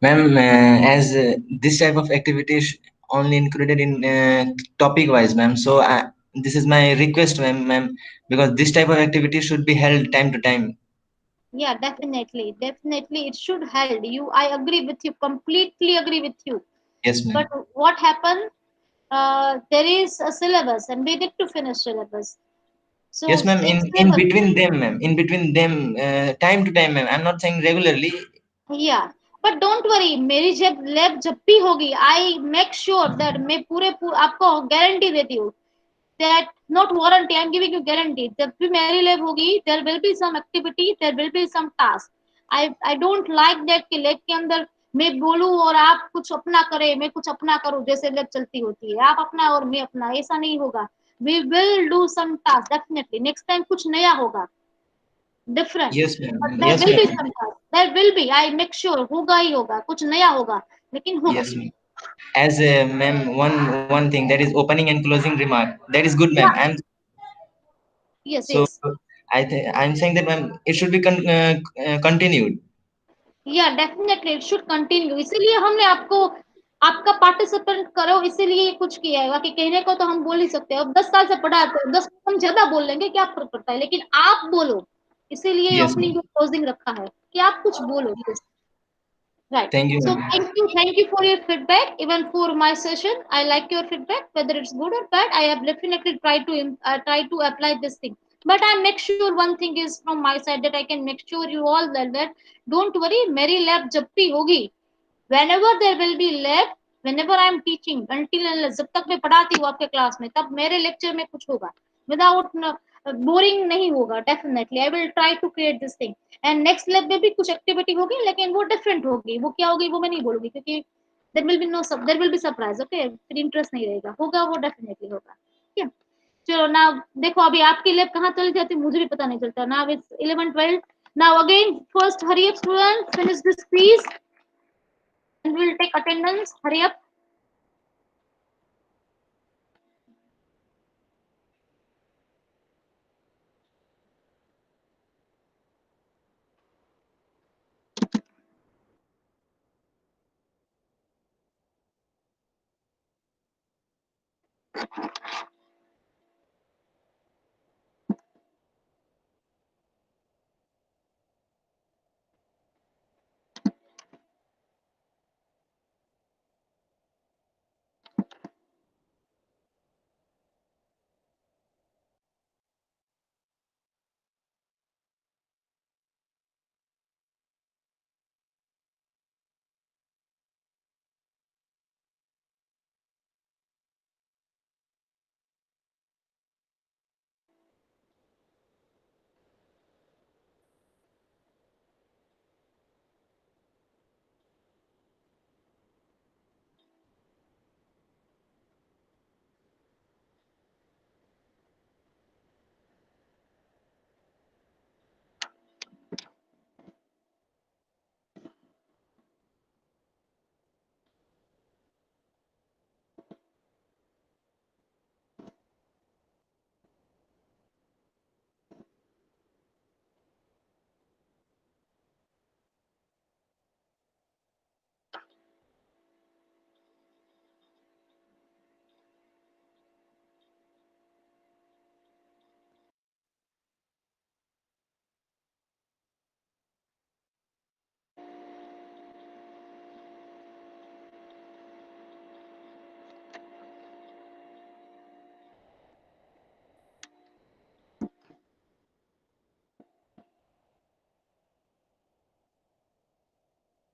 ma'am as this type of activity is only included in topic wise ma'am, so this is my request ma'am, because this type of activity should be held time to time. yeah definitely it should help you I agree with you completely agree with you Yes ma'am. but what happened there is a syllabus and we need to finish syllabus so Yes ma'am, next in level between them ma'am, in between them time to time ma'am, I'm not saying regularly. या but don't worry मेरी जब lab जब भी होगी आई make sure that मैं पूरे आपको guarantee देती हूँ that not warranty I am giving you guarantee जब भी मेरी लैब होगी there will be some activity there will be some task I don't like that कि लैब के अंदर मैं बोलूं और आप कुछ अपना करें मैं कुछ अपना करूं जैसे लैब चलती होती है आप अपना और मैं अपना ऐसा नहीं होगा we will do some task definitely next time कुछ नया होगा different Yes ma'am. But there Yes will be ma'am. Some task there will be I make sure होगा ही होगा कुछ नया होगा लेकिन होगा Yes ma'am. As ma'am, one thing, that is opening and closing remark, that is good या ma'am. I'm yes so yes I'm saying that ma'am, it should be continued. या डेफिनेटली इट शुड कंटिन्यू इसीलिए हमने आपको आपका participant करो इसीलिए कुछ किया है बाकी कहने को तो हम बोल ही सकते हैं अब 10 साल से पढ़ाते हैं 10 हम ज्यादा बोल लेंगे क्या फर्क पड़ता है लेकिन आप बोलो इसीलिए Yes ओपनिंग ma'am. और क्लोजिंग रखा है कि आप कुछ बोलो please right Thank you so ma'am. thank you for your feedback even for my session I like your feedback whether it's good or bad I have definitely tried to apply this thing but I make sure one thing is from my side that I can make sure you all that don't worry मेरी lab जब भी होगी whenever there will be lab whenever I am teaching until unless जब तक मैं पढ़ाती हूँ आपके क्लास में तब मेरे लेक्चर में कुछ होगा without बोरिंग नहीं होगा definitely I will try to create this thing and next lab में भी कुछ एक्टिविटी होगी लेकिन वो डिफरेंट होगी वो क्या होगी वो मैं नहीं बोलूंगी क्योंकि there will be surprise okay फिर इंटरेस्ट नहीं रहेगा होगा वो डेफिनेटली होगा ठीक है चलो ना देखो अभी आपकी लैब कहाँ चली जाती है मुझे भी पता नहीं चलता now it's 11 12 now again first hurry up student finish this please and will take attendance hurry up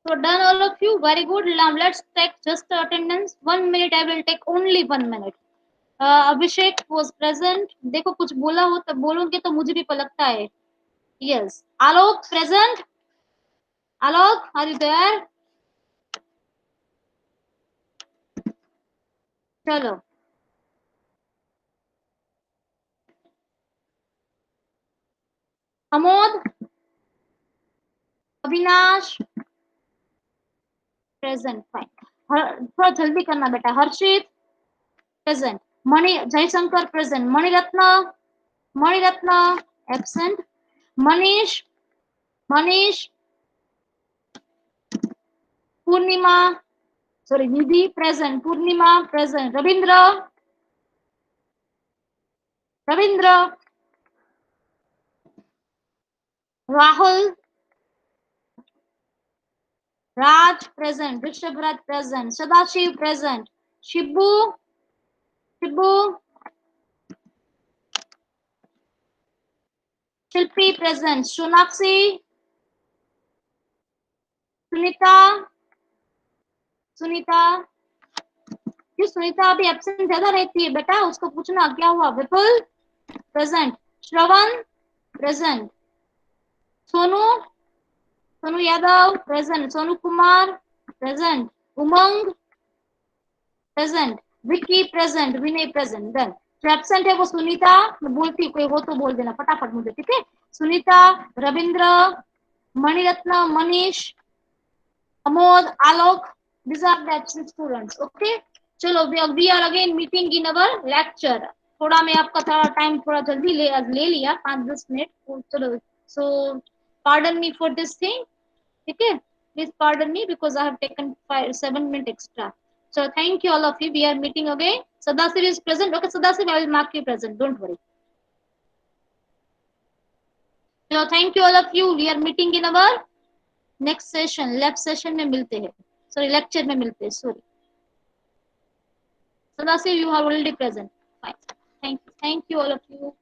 So done all of you. Very good. Now let's take just the attendance. 1 minute. I will take only 1 minute. Abhishek was present. देखो कुछ बोला हो तो बोलोगे तो मुझे भी पलकता है. Yes. Alok present. Alok, are you there? चलो. Amod, Avinash present. Fine. थोड़ा जल्दी करना बेटा. हर्षित present. मणि जयशंकर present. मणिरत्न absent. Manish Purnima, sorry, Nidhi present. Purnima present. Ravindra Rahul, Raj present. Rishabhraj present. Sadashiv present. Shibu Shilpi present. Sonakshi, Sunita, क्यों सुनीता अभी absent ज्यादा रहती है बेटा, उसको पूछना क्या हुआ. Vipul present. Shravan present. Sonu Yadav present. Sonu Kumar present. Umang present. Vicky present. Vinay present. Done. जो एब्सेंट है वो सुनीता. मैं बोलती कोई हो तो बोल देना फटाफट मुझे, ठीक है. सुनीता, रविंद्र, मणिरत्न, मनीष, अमोद, आलोक, these are the absent students. Okay. चलो we are again meeting in our lecture. थोड़ा मैं आपका थोड़ा टाइम थोड़ा जल्दी ले लिया 5-10 मिनट. चलो, so pardon me for this thing. ठीक है. Please pardon me because I have taken 7 minutes extra. So thank you all of you. We are meeting again. Sadasiv is present. Okay, Sadasiv, I will mark you present. Don't worry. So thank you all of you. We are meeting in our next session. Lab session में मिलते हैं. Sorry, lecture में मिलते हैं. Sorry. Sadasiv, you are already present. Fine. Thank you all of you.